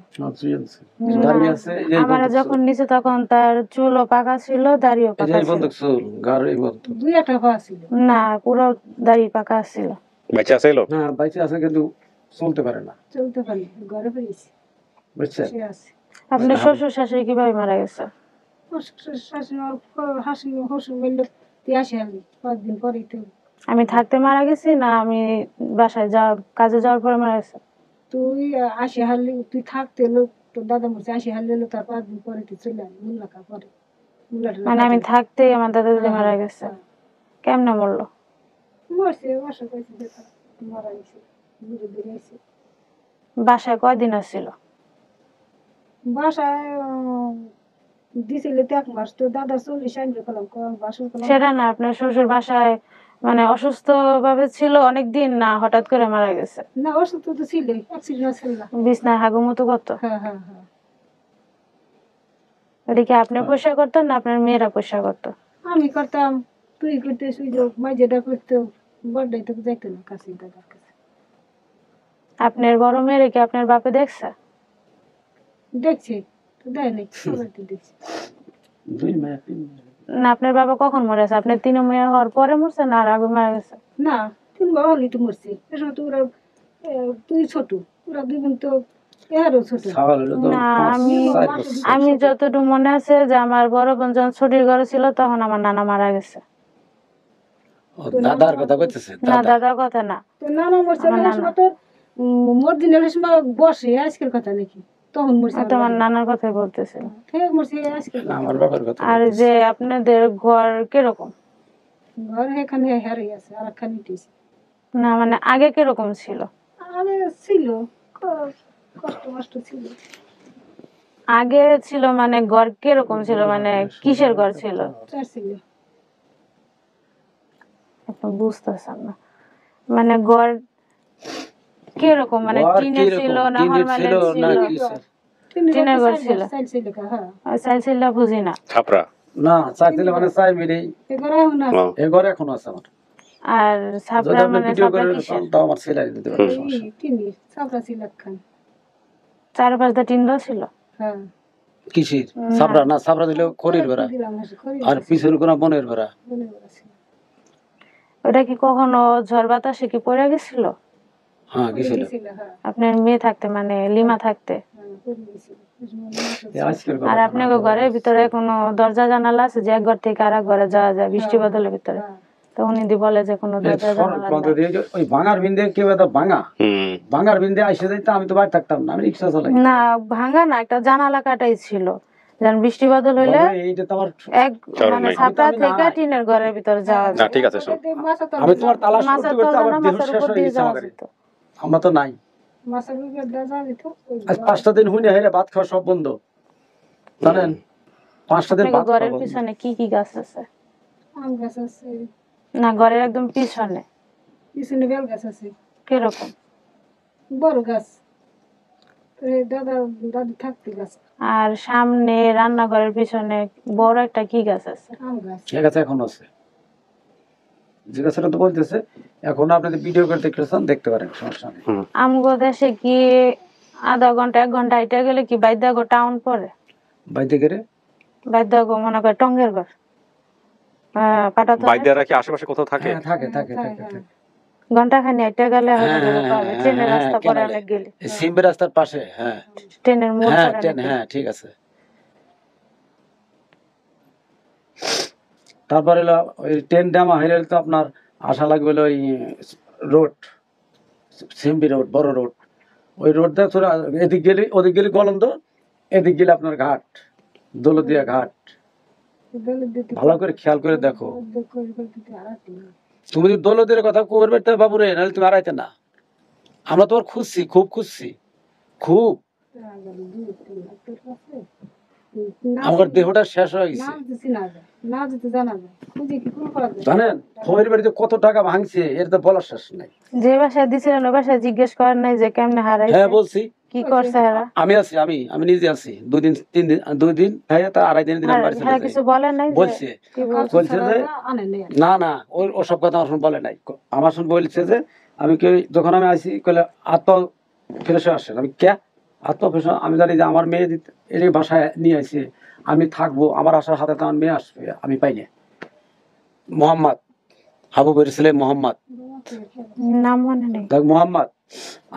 দাড়ি আছে আমার যখন নিচে তখন তার চুলও পাকা ছিল দাড়িও পাকা এই ছিল। বন্ধক চুল গার এই বন্ধ দুই একটা পা ছিল না পুরো দাড়ি পাকা ছিল। বাচ্চা আছে এলো হ্যাঁ বাইচে আছে কিন্তু চলতে পারে না চলতে পারি ঘরে পেয়েছি বুঝছেন সে আছে। আপনার শ্বশুর শাশুড়ি কিভাবে মারা গেছে? হাসি হসুর বললো তুই আসে আমি 5 দিন পরে তো আমি থাকতে মারা গেছি না আমি বাসায় কাজে যাওয়ার পরে মারা গেছে? তুই আসে হারলি তুই থাকতে লোক তোর দাদা মরছে আসে হারলে লোক তার 5 দিন পরে তুই চলে আসবি মুল্লাকা পরে মানে আমি থাকতেই আমার দাদা দিদি মারা গেছে? কেমনে মরলো? মরছে বাসা কইছে দেখা মারা গেছে বুড়ো দূরে আছে। বাসায় কয়দিন আসছিল? বাসায় দিছিল তো 1 মাস তো দাদা 40 আনবে কলম বাসন কলম সেটা না, আপনার শ্বশুর বাসায় মানে অসুস্থ ভাবে ছিল অনেকদিন না হঠাৎ করে মারা গেছে? না অসুস্থ তো ছিল অ্যাক্সিডেন্ট ছিল না বিছনায় হাগুমতো করতো? হ্যাঁ হ্যাঁ হ্যাঁ এটা কি আপনি পয়সা করতেন না আপনার মেয়েরা পয়সা করতো? আমি করতাম তুই করতে সুযোগ মাঝেটা করতো বড়টাই তো যাইতো না কাছে দাদার কাছে। আপনার বড় মেয়েরে কি আপনার বাপে দেখছে? দেখছি তো দেয় নাই সবাই তো দেখছি। দুই মেয়ে তিন মেয়ে না আপনার বাবা কখন মরেছে? আপনার 3 মেয়ে হওয়ার পরে মরছে না আর আগে মারা গেছে? না তুমি বাবা হলি তো মরছি এসব তো ওরা তুই ছোট ওরা 2 বোন তো এরও ছোট ছাগল হলো তো না আমি যতটুকু মনে আছে যে আমার বড় বোন যখন ছুটির ঘরে ছিল তখন আমার নানা মারা গেছে। দাদার কথা কইতেছে না দাদার কথা না, তো নানা মরছে না সময় তো মরদিনের সময় বসে আজকের কথা নাকি তখন মরছে তোমার নানার কথাই বলতেছিল। ঠিক মরছে আজকের আমার বাবার কথা আর যে আপনাদের ঘর কিরকম? ঘর এখানে হারিয়ে আছে আর খানি টিছে না মানে আগে কিরকম ছিল? আরে ছিল কষ্ট কষ্ট ছিল আগে ছিল মানে ঘর কিরকম ছিল, মানে কিসের ঘর ছিল? চার ছিল আপনি বুঝতেছেন না মানে ঘর কিরকম, মানে টিনের ছিল না নরমাল ছিল? টিনের ঘর ছিল। চার ছিল হ্যাঁ সাইকেলটা বুঝি না। ছাপরা না চাইলে মানে চাই মিলে এবারে এখন আছে এই ঘরে এখন আছে আমার আর ছাপরা মানে ভিডিও ছাপরা করে কিসের? তো আমার ছেলে দিতে পারে সমস্যা তিনি সাবরা ছিল খান 4-5টা টিন ছিল। হ্যাঁ কিসির সাবরা না সাবরা দিলে খড়ির বেড়া দিলাম করি আর পিছের কোন বনের বেড়া বলে বলেছে ওটা কি কখনো ঝড় বাতাসে কি পড়ে গেছিল? হ্যাঁ গেছিল ছিল হ্যাঁ আপনার মেয়ে থাকতে মানে লিমা থাকতে? করে গেছিল আজকের আর আপনার ঘরের ভিতরে কোনো দরজা জানালা আছে যে এক ঘর থেকে আরেক ঘরে যাওয়া যায় বৃষ্টি বাদলের ভিতরে? তো উনি দি বলে যে কোনো দরজা জানালা নাই। ওই ভাঙার বিন্দে কেউ একটা ভাঙার বিন্দে আইসে যাইতে আমি তো বাইরে থাকতাম না আমি রিক্সা চালাই না ভাঙা না, একটা জানালা কাটাই ছিল যেন বৃষ্টি বাদল হইলে এইটা তো আমার এক মানে ছাপরা থেকে টিনের ঘরের ভিতরে যাওয়া না যায়। ঠিক আছে শোন আমি তোমার তালাশ মাছের করতে করতে তলা আমার না, দেহ মাছের শেষ উপর হয়ে দিয়ে গেছে যাওয়া আমাদের যেত। আমরা তো নাই মাছের উপর দাদা দিত আজ 5টা দিন হইনি হেরে ভাত খাওয়া সব বন্ধ জানেন 5টা দিন আপনার ভাত ঘরের খাওয়া বন্ধ। পিছনে কি কি গাছ আছে? আম গাছ আছে না ঘরের একদম পিছনে পিছনে বেল গাছ আছে কিরকম? বড় গাছ তো দাদা দাদি থাকতে গাছ আর সামনে রান্নাঘরের পিছনে বড় একটা কি গাছ আছে? আম গাছ ঠিক আছে এখন আছে যে গাছটা তো বলতেছে এখন আপনি যদি ভিডিও করে দেখতেছেন দেখতে পারেন সমস্যা নেই আমগো দেশে কি আধা ঘন্টা 1 ঘন্টা হাইটা গেলে কি বাইদাগো টাউন পড়ে? বাইতে গেলে বাইদাগো মনে করে টঙ্গের ঘর পাটাতো বাইদারা কি আশেপাশে কোথাও থাকে? হ্যাঁ থাকে থাকে থাকে থাকে ঘন্টা খানি হাইটা গেলে হয়তো পাবে। ট্রেনের রাস্তা পরে কেনালে। অনেক গেলে এই সিম্বে রাস্তার পাশে হ্যাঁ ট্রেনের মোড় হ্যাঁ পরে ট্রেন অনেক হ্যাঁ ঠিক আছে তারপরে হলো ওই ট্রেন ডামা হেরে তো আপনার আশা লাগবে হলো ওই রোড সিম্বি রোড বড় রোড ওই রোড দিয়ে চলে এদিক গেলে ওদিক গেলে গলন্দ, এদিক গেলে আপনার ঘাট, দৌলতদিয়া ঘাট। ভালো করে খেয়াল করে দেখো। তুমি যদি দৌলতের কথা করবে বাবুরে, নাহলে তুমি আড়াইতে না। আমরা তোমার খুঁজছি, খুব খুঁজছি, খুব। আমার দেহটা শেষ হয়ে গেছে জানেন। খবরের বাড়িতে কত টাকা ভাঙছে এর তো বলার শেষ নাই। যে বাসায় দিছিলেন ওই বাসায় জিজ্ঞেস করেন নাই যে কেমনে হারাইছে? হ্যাঁ বলছি। কি করছে এরা? আমি আছি, আমি নিজে আছি। 2 দিন 3 দিন 2 দিন তা আড়াই দিন আমি বাড়ি চলে যাই। কিছু বলেন নাই? বলছে যে না না ওসব কথা আমার বলে নাই। আমার শুন বলছে যে আমি যখন আমি আসি কইলে আত্ম ফ্রেশ আসেন। আমি কে আত্ম ফ্রেশ? আমি জানি যে আমার মেয়ে এই বাসায় নিয়ে আসে, আমি থাকবো, আমার আসার হাতে আমার মেয়ে আসবে, আমি পাই না। মোহাম্মদ হাবুবের ছেলে মোহাম্মদ, নাম মনে নেই। মোহাম্মদ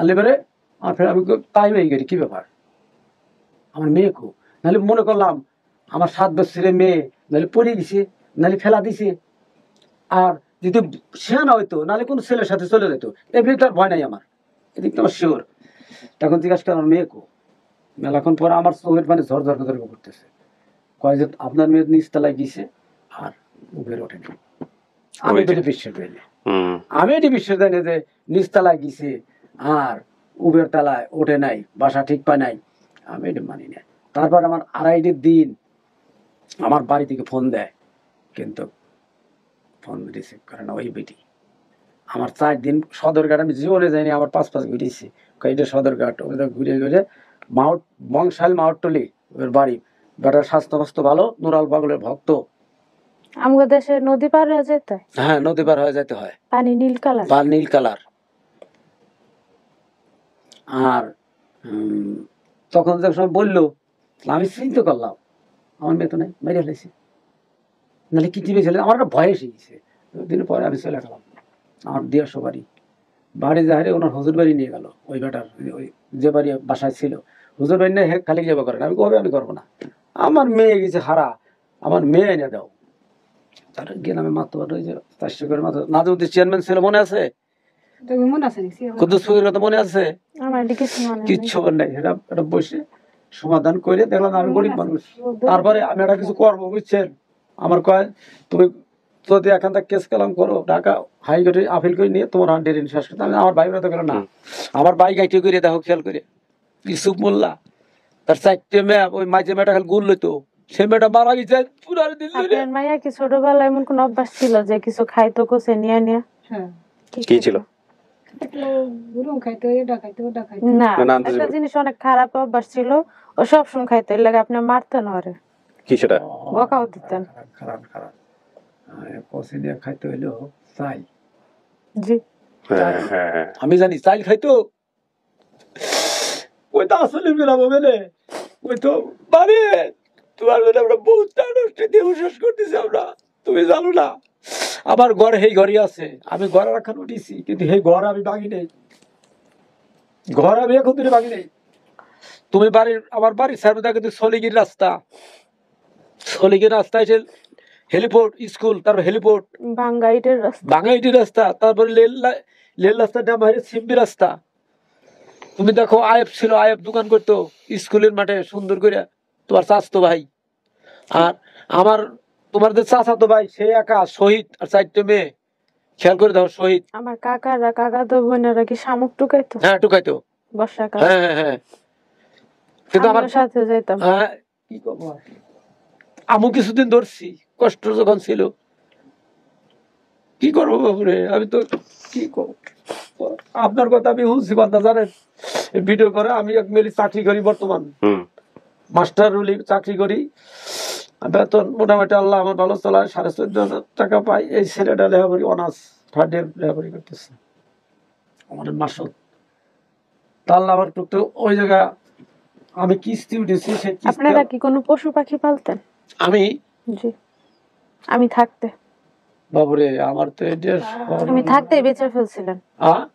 আলিবারে। আর ফের আমি তাই মেয়ে গেছি, কি ব্যাপার আমার মেয়ে কো? নাহলে মনে করলাম আমার 7 বছরের মেয়ে, নাহলে পড়ে গেছে, নাহলে ফেলা দিছে। আর যদি সেনা হইতো নাহলে কোন ছেলের সাথে চলে যেত, এমনি তার ভয় নাই আমার, এদিক তো আমার শিওর। তখন জিজ্ঞাসা করে আমার মেয়ে কো? মেলাক্ষণ পরে আমার চোখের পানি ঝরঝর করে করতেছে। কয় যে আপনার মেয়ে নিচতলায় গেছে আর উবের ওঠেনি। আমি তো বিশ্বাস করি না, আমি এটি বিশ্বাস করি না যে নিচতলায় গেছে আর উবের তলায় ওঠে নাই, বাসা ঠিক পায় নাই। আমি এটা মানি না। তারপর আমার 2.5 দিন আমার বাড়ি থেকে ফোন দেয়, কিন্তু ফোন রিসিভ করে না ওই বেটি। আমার 4 দিন সদরঘাট আমি জীবনে যাইনি, আমার 5 ঘুরেছি। এটা সদরঘাট, ওদের ঘুরে ঘুরে মাউট বংশাল মাউটটলি ওর বাড়ি। বেটার স্বাস্থ্য ভালো, নুরাল পাগলের ভক্ত। আমাদের দেশে নদী পার হয়ে যেতে? হ্যাঁ, নদী পার হয়ে যেতে হয়। পানি নীল কালার, নীল কালার। আর তখন যখন বললো আমি চিন্তা করলাম আমার মেয়ে তো নাই, মেরে ফেলেছি, নাহলে কি টিভি ছেলে। আমার একটা ভয় এসে গেছে। 2 দিন পরে আমি চলে গেলাম আমার 150 বাড়ি যাহারে ওনার হুজুর বাড়ি নিয়ে গেল। ওই বেটার ওই যে বাড়ি বাসায় ছিল হুজুর বাড়ি নিয়ে খালি যাবা করেন। আমি কবে আমি করবো না, আমার মেয়ে গেছে হারা, আমার মেয়ে এনে দাও। তার গেলাম আমি মাত্র ওই যে 400 করে মাত্র। নাজমুদ্দিন চেয়ারম্যান ছিল, মনে আছে? কুদ্দুস ফকির কথা মনে আছে? কিচ্ছু নাই। এটা বসে সমাধান করে দেখলাম আমি গরিব মানুষ। তারপরে আমি একটা কিছু করবো, বুঝছেন? আমার কয় তুমি যদি এখান থেকে কেস কালাম করো, ঢাকা হাইকোর্টে আপিল করে নিয়ে তোমার হান্ডের শেষ করতে। আমার ভাই তো গেল না, আমার ভাই গাইটে করে দেখো, খেয়াল করে ইউসুফ মোল্লা, তার 4টে মেয়ে, ওই মাঝে মেয়েটা খালি গুল লইতো, সে মেয়েটা মারা গেছে। মাইয়া কি ছোটবেলায় এমন কোন অভ্যাস ছিল যে কিছু খাইতো কোসে নিয়ে নিয়ে? কি ছিল? না, একটা জিনিস অনেক খারাপ অভ্যাস ছিল, ও সবসময় খাইতো। এর লাগে আপনি মারতেন ওরে? কি সেটা? বকাও দিতেন। খারাপ খারাপ কষে দিয়ে খাইতে হইলো চাই। জি, আমি জানি চাইল খাইতো। ওই তো আসলে বেরাবো মেলে, ওই তো বাড়ি তোমার মেলে আমরা বহুত নষ্ট দেহ শেষ করতেছি আমরা, তুমি জানো না। আমার ঘর এই ঘরই আছে, আমি ঘর রাখান উঠেছি, কিন্তু এই ঘর আমি ভাঙি নেই, ঘর আমি এখন ধরে ভাঙি নেই। তুমি বাড়ির আমার বাড়ির সামনে দেখো কিন্তু সলিগির রাস্তা, সলিগির রাস্তা এসে হেলিপোর্ট স্কুল, তারপর হেলিপোর্ট, বাঙ্গাইটের রাস্তা, তারপরে লেল রাস্তাটা বাইরে সিম্বি রাস্তা। তুমি দেখো আয়েব ছিল, আয়েব দোকান করতো স্কুলের মাঠে সুন্দর করে, তোমার চাচাতো ভাই। আর আমার তোমার যে চাচাতো ভাই সে একা শহীদ, আর 4টে মেয়ে। খেয়াল করে দেখো শহীদ। আমার কাকা তো বোনেরা কি শামুক টুকাইতো? হ্যাঁ, টুকাইতো বর্ষাকাল। হ্যাঁ হ্যাঁ, কিন্তু আমার সাথে যাইতাম। হ্যাঁ, কি করবো, আমি কিছুদিন ধরছি, কষ্ট যখন ছিল। কি করবো বাবুরে, আমি তো কি করবো। আপনার কথা আমি শুনছি কথা জানেন, ভিডিও করে। আমি এক মেলি চাকরি করি, বর্তমান মাস্টার রুলি চাকরি করি। বেতন মোটামুটি আল্লাহ আমার ভালো চলায়, 14,500 টাকা পাই। এই ছেলেটা লেখাপড়ি অনার্স 3rd ইয়ার লেখাপড়ি করতেছে, আমাদের মাসুদ। তা আল্লাহ আমার টুকটাক ওই জায়গা আমি কিস্তি উঠেছি। আপনারা কি কোনো পশু পাখি পালতেন? আমি থাকতে বাবুরে, আমার তো আমি থাকতে বেঁচে ফেলছিলেন,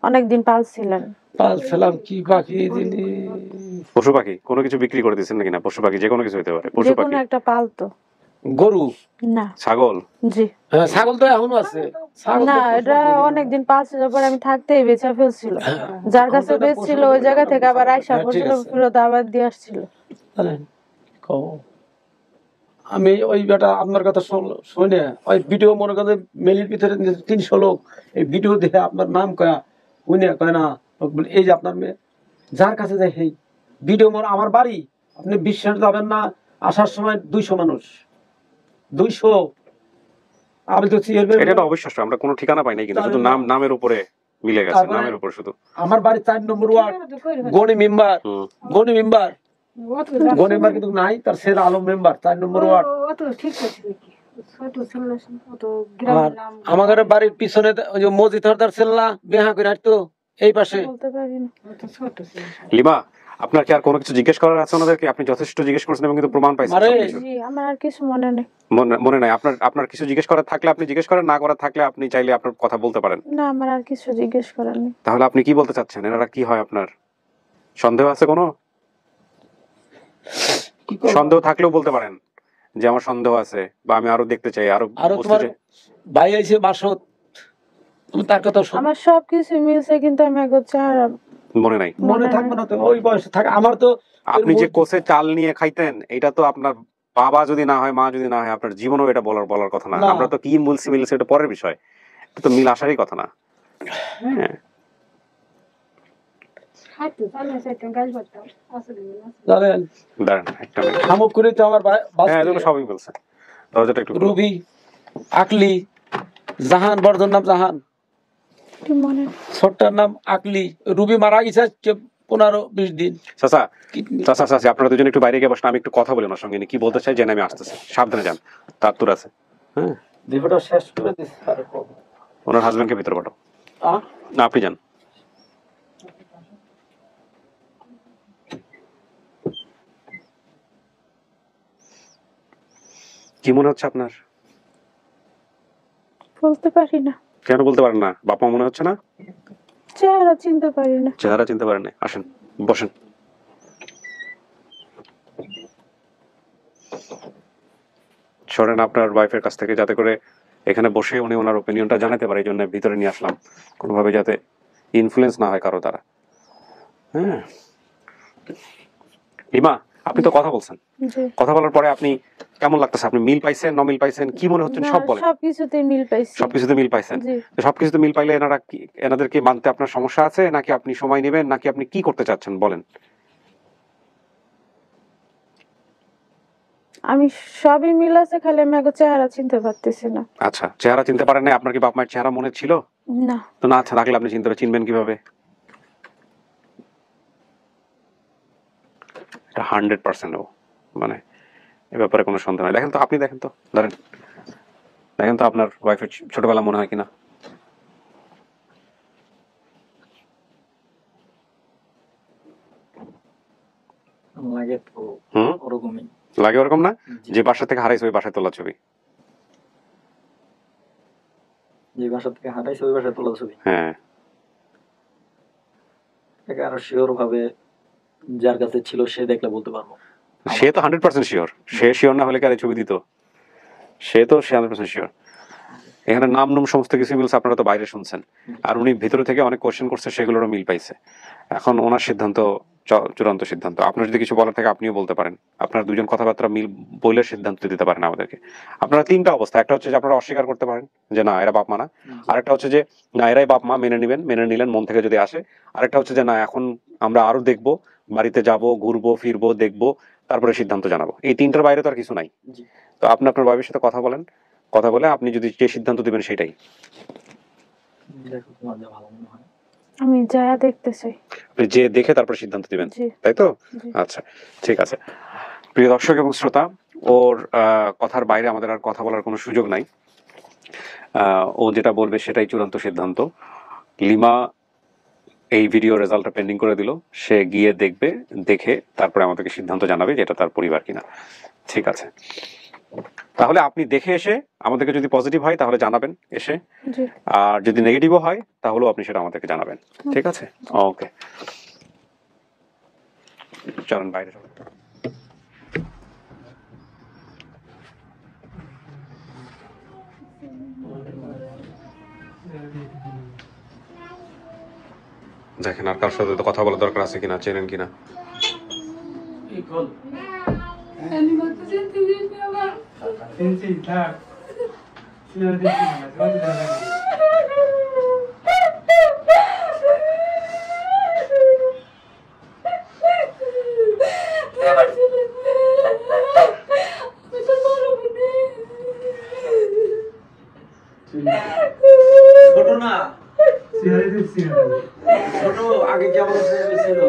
অনেকদিন পালছিলেন। পালছিলাম কি পাখি? পশু পাখি কোনো কিছু বিক্রি করে দিয়েছেন নাকি? না, পশু পাখি যে কোনো কিছু হতে পারে। পশু পাখি একটা পালতো, গরু না ছাগল? জি হ্যাঁ ছাগল তো এখনো আছে। ছাগল না তো এটা অনেকদিন পালছিল, পরে আমি থাকতেই বেচা ফেলছিল। যার কাছে বেচছিল ওই জায়গা থেকে আবার আইসা পড়ছিল, ফেরত আবার দিয়ে আসছিল। জানেন, আমি ওই বেটা আপনার কথা শুনে ওই ভিডিও মনে করেন মেলির ভিতরে 300 লোক এই ভিডিও দেখে আপনার নাম কয়া উনি কয় না এই যে আপনার মেয়ে যার কাছে যায় সেই ভিডিও আমার বাড়ি, আপনি বিশ্বাস যাবেন না, আসার সময় 200 মানুষ 200। আমি তো এটা অবিশ্বাস্য, আমরা কোনো ঠিকানা পাই নাই, কিন্তু শুধু নামের উপরে মিলে গেছে, নামের উপর শুধু। আমার বাড়ি 4 নম্বর ওয়ার্ড, গনি মেম্বার কিন্তু নাই, তার ছেলে আলম মেম্বার 4 নম্বর ওয়ার্ড। আমাদের বাড়ির পিছনে ওই যে মসজিদ হরদার ছেলেরা বিয়া করে আসতো এই পাশে। লিমা, আপনার কি আর কোনো কিছু জিজ্ঞেস করার আছে ওনাদেরকে? আপনি যথেষ্ট জিজ্ঞেস করছেন এবং কিন্তু প্রমাণ পাইছেন। আমার আর কিছু মনে নেই। মনে নাই আপনার কিছু জিজ্ঞেস করার থাকলে আপনি জিজ্ঞেস করেন, না করার থাকলে আপনি চাইলে আপনার কথা বলতে পারেন। না আমার আর কিছু জিজ্ঞেস করার নেই। তাহলে আপনি কি বলতে চাচ্ছেন? এনারা কি হয় আপনার? সন্দেহ আছে কোনো? সন্দেহ থাকলেও বলতে পারেন যে আমার সন্দেহ আছে, বা আমি আরো দেখতে চাই, আরো তোমার ভাই আইছে বাসত, তুমি তার কথা শুনো। আমার সবকিছু মিলছে, কিন্তু আমি একবার চেহারা মনে নাই। মনে থাকবে না তো, ওই বয়সে থাকে। আমার তো আপনি যে কোসে চাল নিয়ে খাইতেন, এটা তো আপনার বাবা যদি না হয়, মা যদি না হয়, আপনার জীবনেও এটা বলার কথা না। আমরা তো কি মিলছে এটা পরের বিষয়, এটা তো মিল আসারই কথা না। হ্যাঁ রুবি আকলি জাহান, বড়দের নাম জাহান, ছোটটার নাম আকলি। রুবি মারা গেছে 15-20 দিন। চাচা আপনারা দুজন একটু বাইরে গিয়ে বসেন, আমি একটু কথা বলি ওনার সঙ্গে, কি বলতে চাই জেনে আমি আসতেছি। সাবধানে যান, তার তোর আছে। হ্যাঁ দেহটা শেষ করে দিচ্ছে। ওনার হাজবেন্ডকে ভিতরে পাঠাও। না আপনি যান। কি মনে হচ্ছে আপনার? বলতে পারি না। কেন বলতে পারেন না? বাবা মনে হচ্ছে না? চেহারা চিনতে পারি না। চেহারা চিনতে পারেন না? আসেন বসেন। সরেন আপনার ওয়াইফের কাছ থেকে, যাতে করে এখানে বসে উনি ওনার ওপিনিয়নটা জানাতে পারে, এই জন্য ভিতরে নিয়ে আসলাম, কোনোভাবে যাতে ইনফ্লুয়েন্স না হয় কারো দ্বারা। হ্যাঁ লিমা, আপনি তো কথা বলছেন, কথা বলার পরে আপনি কেমন লাগতেছে? আপনি মিল পাইছেন, ন মিল পাইছেন, কি মনে হচ্ছে সব বলেন। সবকিছুতে মিল পাইছি। সবকিছুতে মিল পাইছেন? সবকিছুতে মিল পাইলে এনাদেরকে মানতে আপনার সমস্যা আছে, নাকি আপনি সময় নেবেন, নাকি আপনি কি করতে চাচ্ছেন বলেন? আমি সবই মিল আছে, খালি আমি আগে চেহারা চিনতে পারতেছি না। আচ্ছা, চেহারা চিনতে পারেন না? আপনার কি বাপ মায়ের চেহারা মনে ছিল? না। তো না আচ্ছা থাকলে আপনি চিনবেন কিভাবে? এটা 100% মানে এ ব্যাপারে কোনো সন্দেহ নাই। দেখেন তো, আপনি দেখেন তো, দেখেন তো আপনার ওয়াইফের ছোটবেলা মনে হয় কিনা। লাগে ওরকম না? যে বাসা থেকে হারাইছে ওই বাসায় তোলা ছবি। যে বাসা থেকে হারাইছে ওই বাসায় তোলা ছবি। হ্যাঁ এটা আরো শিওর ভাবে যার কাছে ছিল সে দেখলে বলতে পারবো। সে তো 100% শিওর। সে শিওর না হলে কি আর ছবি দিত? সে 100% শিওর। এখানে নাম সমস্ত কিছু মিলছে, আপনারা তো বাইরে শুনছেন, আর উনি ভিতরে থেকে অনেক কোশ্চেন করছে, সেগুলোরও মিল পাইছে। এখন ওনার সিদ্ধান্ত চূড়ান্ত সিদ্ধান্ত। আপনার যদি কিছু বলার থাকে আপনিও বলতে পারেন, আপনার দুজন কথাবার্তা মিল বলে সিদ্ধান্ত দিতে পারেন আমাদেরকে। আপনারা তিনটা অবস্থা, একটা হচ্ছে যে আপনারা অস্বীকার করতে পারেন যে না এরা বাপ মা না, আরেকটা হচ্ছে যে না এরাই বাপ মা, মেনে নিলেন মন থেকে যদি আসে, আরেকটা হচ্ছে যে না এখন আমরা আরো দেখবো, বাড়িতে যাব, ঘুরবো ফিরবো, দেখবো, তারপরে সিদ্ধান্ত জানাবো। এই তিনটার বাইরে তো আর কিছু নাই। তো আপনি আপনার ভাইয়ের সাথে কথা বলেন, কথা বলে আপনি যদি যে সিদ্ধান্ত দিবেন সেটাই। আমি যা দেখতে চাই, আপনি যে দেখে তারপর সিদ্ধান্ত দিবেন, তাই তো? আচ্ছা ঠিক আছে। প্রিয় দর্শক এবং শ্রোতা, ওর কথার বাইরে আমাদের আর কথা বলার কোনো সুযোগ নাই। ও যেটা বলবে সেটাই চূড়ান্ত সিদ্ধান্ত। লিমা এই ভিডিও রেজাল্টটা পেন্ডিং করে দিল, সে গিয়ে দেখবে, দেখে তারপরে আমাদেরকে সিদ্ধান্ত জানাবে যে এটা তার পরিবার কিনা। ঠিক আছে, তাহলে আপনি দেখে এসে আমাদেরকে যদি পজিটিভ হয় তাহলে জানাবেন এসে, আর যদি নেগেটিভও হয় তাহলেও আপনি সেটা আমাদেরকে জানাবেন। ঠিক আছে, ওকে, চলুন বাইরে। দেখেন আর কার সাথে তো কথা বলার দরকার আছে কিনা, চেনেন কিনা। ছোট না ছোট আগে কেমন ছিল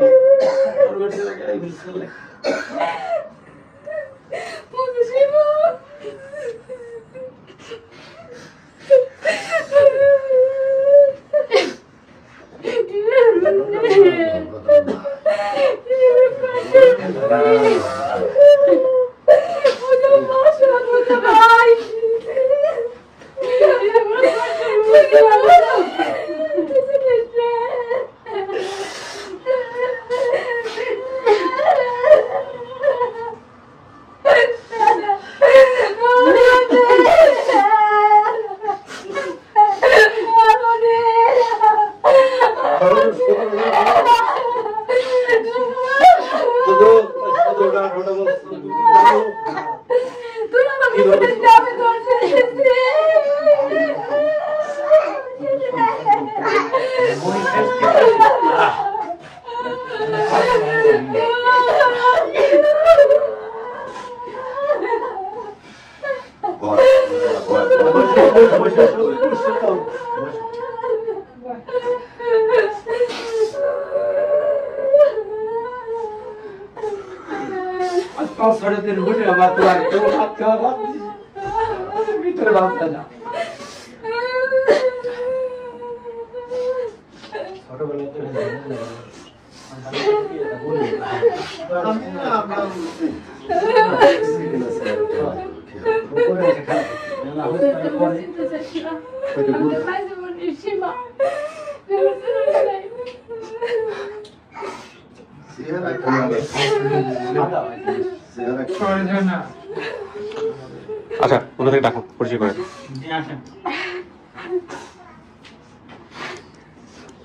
আচ্ছা ওনাদের ডাকো, পরিচয় করে।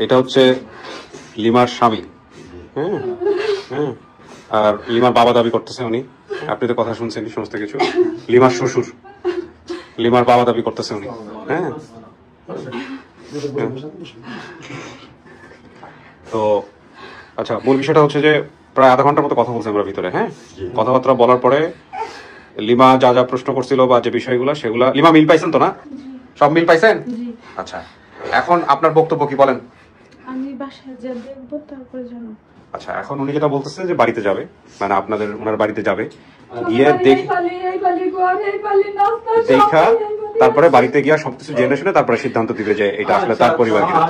এটা হচ্ছে লিমার স্বামী। হ্যাঁ হ্যাঁ, আর লিমার বাবা দাবি করতেছে উনি, আপনি তো কথা শুনছেন সমস্ত কিছু। লিমার শ্বশুর, লিমার বাবা দাবি করতেছে উনি। হ্যাঁ তো আচ্ছা, মূল বিষয়টা হচ্ছে যে প্রায় আধা ঘন্টার মতো কথা বলছি আমরা ভিতরে। হ্যাঁ, কথাবার্তা বলার পরে লিমা যা যা প্রশ্ন করছিল বা যে বিষয়গুলো সেগুলা, লিমা মিল পাইছেন তো না? সব মিল পাইছেন? আচ্ছা, এখন আপনার বক্তব্য কি বলেন? আমি বাসায় যা দেখবো তারপরে জানো। আচ্ছা, এখন উনি যেটা বলতেছে যে বাড়িতে যাবে, মানে আপনাদের ওনার বাড়িতে যাবে, গিয়ে দেখা তারপরে বাড়িতে গিয়ে সবকিছু জেনে শুনে তারপরে সিদ্ধান্ত দিবে যে এটা আসলে তার পরিবার কিনা,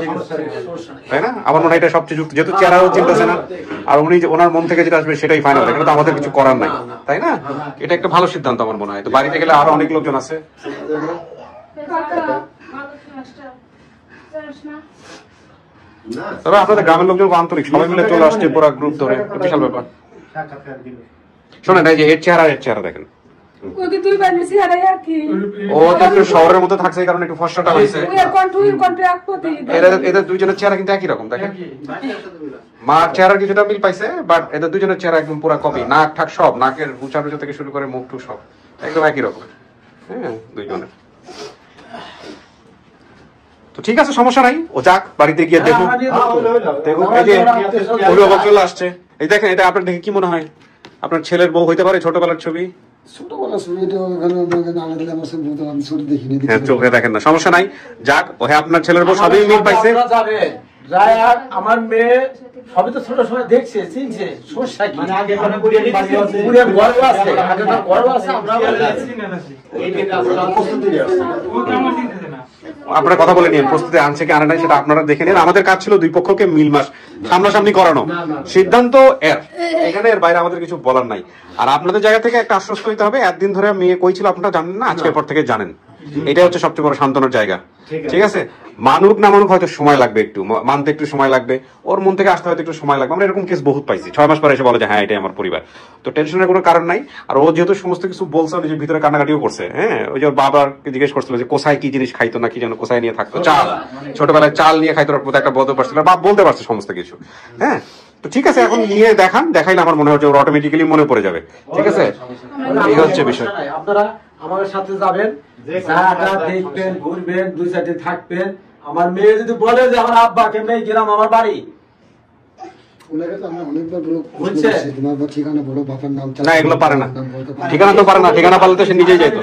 তাই না? আমার মনে হয় এটা সবচেয়ে যুক্ত, যেহেতু চেহারাও চিন্তাছে না, আর উনি ওনার মন থেকে যেটা আসবে সেটাই ফাইনাল, এখানে তো আমাদের কিছু করার নাই, তাই না? এটা একটা ভালো সিদ্ধান্ত আমার মনে হয়। তো বাড়িতে গেলে আরো অনেক লোকজন আছে। তবে আপনাদের গ্রামের লোকজন আন্তরিক, সবাই মিলে চলে আসছে পুরো গ্রুপ ধরে, বিশাল ব্যাপার। শোনেন, এই যে এর চেহারা দেখেন, ও তো একটু শহরের মধ্যে থাকছে, এই কারণে একটু ফর্সাটা হয়েছে। এদের দুইজনের চেহারা কিন্তু একই রকম, দেখেন। মার চেহারা কিছুটা মিল পাইছে, বাট এদের দুজনের চেহারা একদম পুরো কপি, নাক ঠাক সব, নাকের উঁচা রুচা থেকে শুরু করে মুখ টুক সব একদম একই রকম। হ্যাঁ, দুইজনের। তো ঠিক আছে, সমস্যা নাই, ও যাক বাড়িতে গিয়ে দেখুন। এই যে অভিভাবক চলে আসছে, এই দেখেন, এটা আপনার দেখে কি মনে হয়? আপনার ছেলের বউ হইতে পারে? ছোটবেলার ছবি, চোখে দেখেন না, সমস্যা নাই, যাক। ও হ্যাঁ, আপনার ছেলের বউ, সবই মিল পাইছে। আমার মেয়ে সবই তো ছোট সময় দেখছে, চিনছে, সমস্যা কি? আপনারা কথা বলে নিন, প্রস্তুতি আনছে কি আনে নাই সেটা আপনারা দেখে নিন। আমাদের কাজ ছিল দুই পক্ষকে মিল মাস সামনাসামনি করানো, সিদ্ধান্ত এর, এখানে এর বাইরে আমাদের কিছু বলার নাই। আর আপনাদের জায়গা থেকে একটা আশ্বস্ত হইতে হবে, একদিন ধরে মেয়ে কই ছিল আপনারা জানেন না, আজকের পর থেকে জানেন। এটা হচ্ছে সবচেয়ে বড় সান্ত্বনার জায়গা। ঠিক আছে, মানুক না মানুক হয়তো সময় লাগবে, একটু মানতে একটু সময় লাগবে, ওর মন থেকে আসতে হয়তো একটু সময় লাগবে। আমরা এরকম কেস বহুত পাইছি, 6 মাস পরে এসে বলে যে হ্যাঁ এটাই আমার পরিবার। তো টেনশনের কোনো কারণ নাই। আর ও যেহেতু সমস্ত কিছু বলছে, নিজের ভিতরে কান্নাকাটিও করছে। হ্যাঁ, ওই যে ওর বাবাকে জিজ্ঞেস করছিল যে কোথায় কি জিনিস খাইতো না কি যেন কোথায় নিয়ে থাকতো, চাল, ছোটবেলায় চাল নিয়ে খাইতো, ওর প্রতি একটা বলতে পারছিল, বাপ বলতে পারছে সমস্ত কিছু। হ্যাঁ, তো ঠিক আছে, এখন নিয়ে দেখাইলে আমার মনে হচ্ছে ওর অটোমেটিক্যালি মনে পড়ে যাবে। ঠিক আছে, এই হচ্ছে বিষয়। আপনারা আমার সাথে যাবেন, দেখবেন, ঘুরবেন, 2-4 দিন থাকবেন। আমার মেয়ে যদি বলে যে আমার আব্বাকে মেয়ে গেলাম আমার বাড়ি, না এগুলো পারে না, ঠিকানা তো পারে না, ঠিকানা পারলে তো সে নিজেই যেত।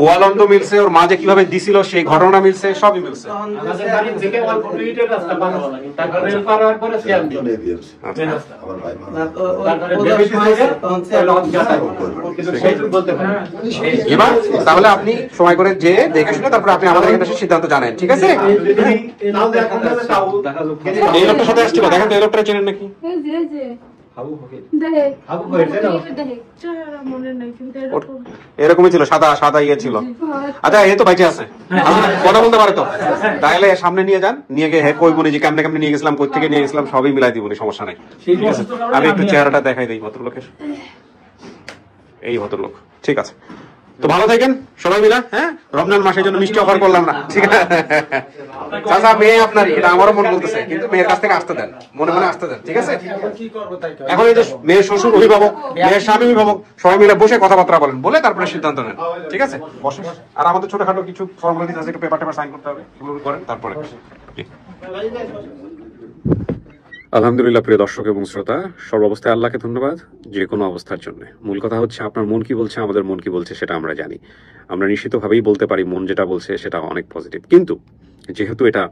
গোয়ালন্দ মিলছে, ওর মা যে কিভাবে দিছিল সেই ঘটনা মিলছে, সবই মিলছে। এবার তাহলে আপনি সময় করে যে দেখে শুনে তারপরে আপনি আমাদের এখানে এসে সিদ্ধান্ত জানেন। ঠিক আছে, এই লোকটার সাথে আসছিল, দেখেন তো এই লোকটা চেনেন নাকি? এরকমই ছিল, সাদা সাদা ইয়ে ছিল। আচ্ছা, এ তো বাইচে আছে, কথা বলতে পারে তো, তাহলে সামনে নিয়ে যান, নিয়ে গিয়ে কই বলি যে কেমনে কেমনে নিয়ে গেছিলাম, কই থেকে নিয়ে গেছিলাম, সবই মিলাই দিব, সমস্যা নাই। ঠিক আছে, আমি একটু চেহারাটা দেখাই দিই ভদ্রলোকের। এই ভদ্রলোক, ঠিক আছে। তো ভালো থাকেন সবাই মিলে। হ্যাঁ, রমজান মাসের জন্য মিষ্টি অফার করলাম না, ঠিক আছে? চাচা, মেয়ে আপনারই, এটা আমারও মন বলতেছে, কিন্তু মেয়ের কাছ থেকে আসতে দেন, মনে মনে আসতে দেন। ঠিক আছে, এখন এই যে মেয়ের শ্বশুর অভিভাবক, মেয়ের স্বামী অভিভাবক, সবাই মিলে বসে কথাবার্তা বলেন, বলে তারপরে সিদ্ধান্ত নেন। ঠিক আছে, বসে। আর আমাদের ছোটখাটো কিছু ফর্মালিটি আছে, একটু পেপার টেপার সাইন করতে হবে, এগুলো করেন তারপরে। আলহামদুলিল্লাহ, প্রিয় দর্শক এবং শ্রোতা, সর্বাবস্থায় আল্লাহকে ধন্যবাদ যে কোনো অবস্থার জন্য। মূল কথা হচ্ছে আপনার মন কি বলছে, আমাদের মন কি বলছে সেটা আমরা জানি। আমরা নিশ্চিতভাবেই বলতে পারি মন যেটা বলছে সেটা অনেক পজিটিভ, কিন্তু যেহেতু এটা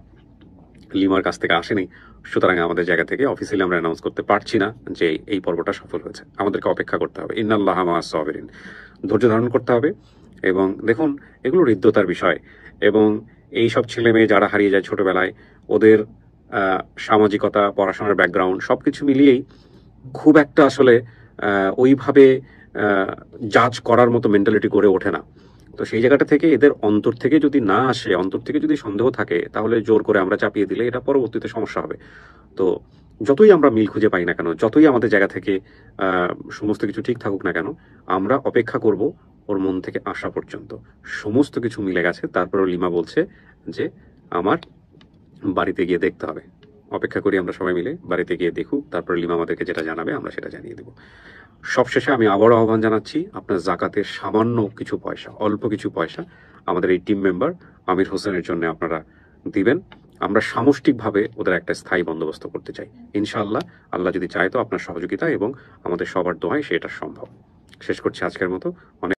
লিমার কাছ থেকে আসেনি, সুতরাং আমাদের জায়গা থেকে অফিসিয়ালি আমরা অ্যানাউন্স করতে পারছি না যে এই পর্বটা সফল হয়েছে। আমাদেরকে অপেক্ষা করতে হবে। ইন্নাল্লাহা মা'আস সাবিরিন, ধৈর্য ধারণ করতে হবে। এবং দেখুন, এগুলো হৃদ্যতার বিষয়, এবং এই সব ছেলে মেয়ে যারা হারিয়ে যায় ছোটবেলায়, ওদের সামাজিকতা, পড়াশোনার ব্যাকগ্রাউন্ড সবকিছু মিলিয়েই খুব একটা আসলে ওইভাবে জাজ করার মতো মেন্টালিটি করে ওঠে না। তো সেই জায়গাটা থেকে এদের অন্তর থেকে যদি না আসে, অন্তর থেকে যদি সন্দেহ থাকে, তাহলে জোর করে আমরা চাপিয়ে দিলে এটা পরবর্তীতে সমস্যা হবে। তো যতই আমরা মিল খুঁজে পাই না কেন, যতই আমাদের জায়গা থেকে সমস্ত কিছু ঠিক থাকুক না কেন, আমরা অপেক্ষা করব ওর মন থেকে আসা পর্যন্ত। সমস্ত কিছু মিলে গেছে, তারপরেও লিমা বলছে যে আমার বাড়িতে গিয়ে দেখতে হবে। অপেক্ষা করি আমরা সবাই মিলে, বাড়িতে গিয়ে দেখুক, তারপরে লিমা আমাদেরকে যেটা জানাবে আমরা সেটা জানিয়ে দেব। সবশেষে আমি আবারও আহ্বান জানাচ্ছি, আপনার জাকাতের সামান্য কিছু পয়সা, অল্প কিছু পয়সা আমাদের এই টিম মেম্বার আমির হোসেনের জন্য আপনারা দিবেন। আমরা সামষ্টিকভাবে ওদের একটা স্থায়ী বন্দোবস্ত করতে চাই। ইনশাআল্লাহ, আল্লাহ যদি চায় তো আপনার সহযোগিতা এবং আমাদের সবার দোয়ায় সেটা সম্ভব। শেষ করছি আজকের মতো। অনেক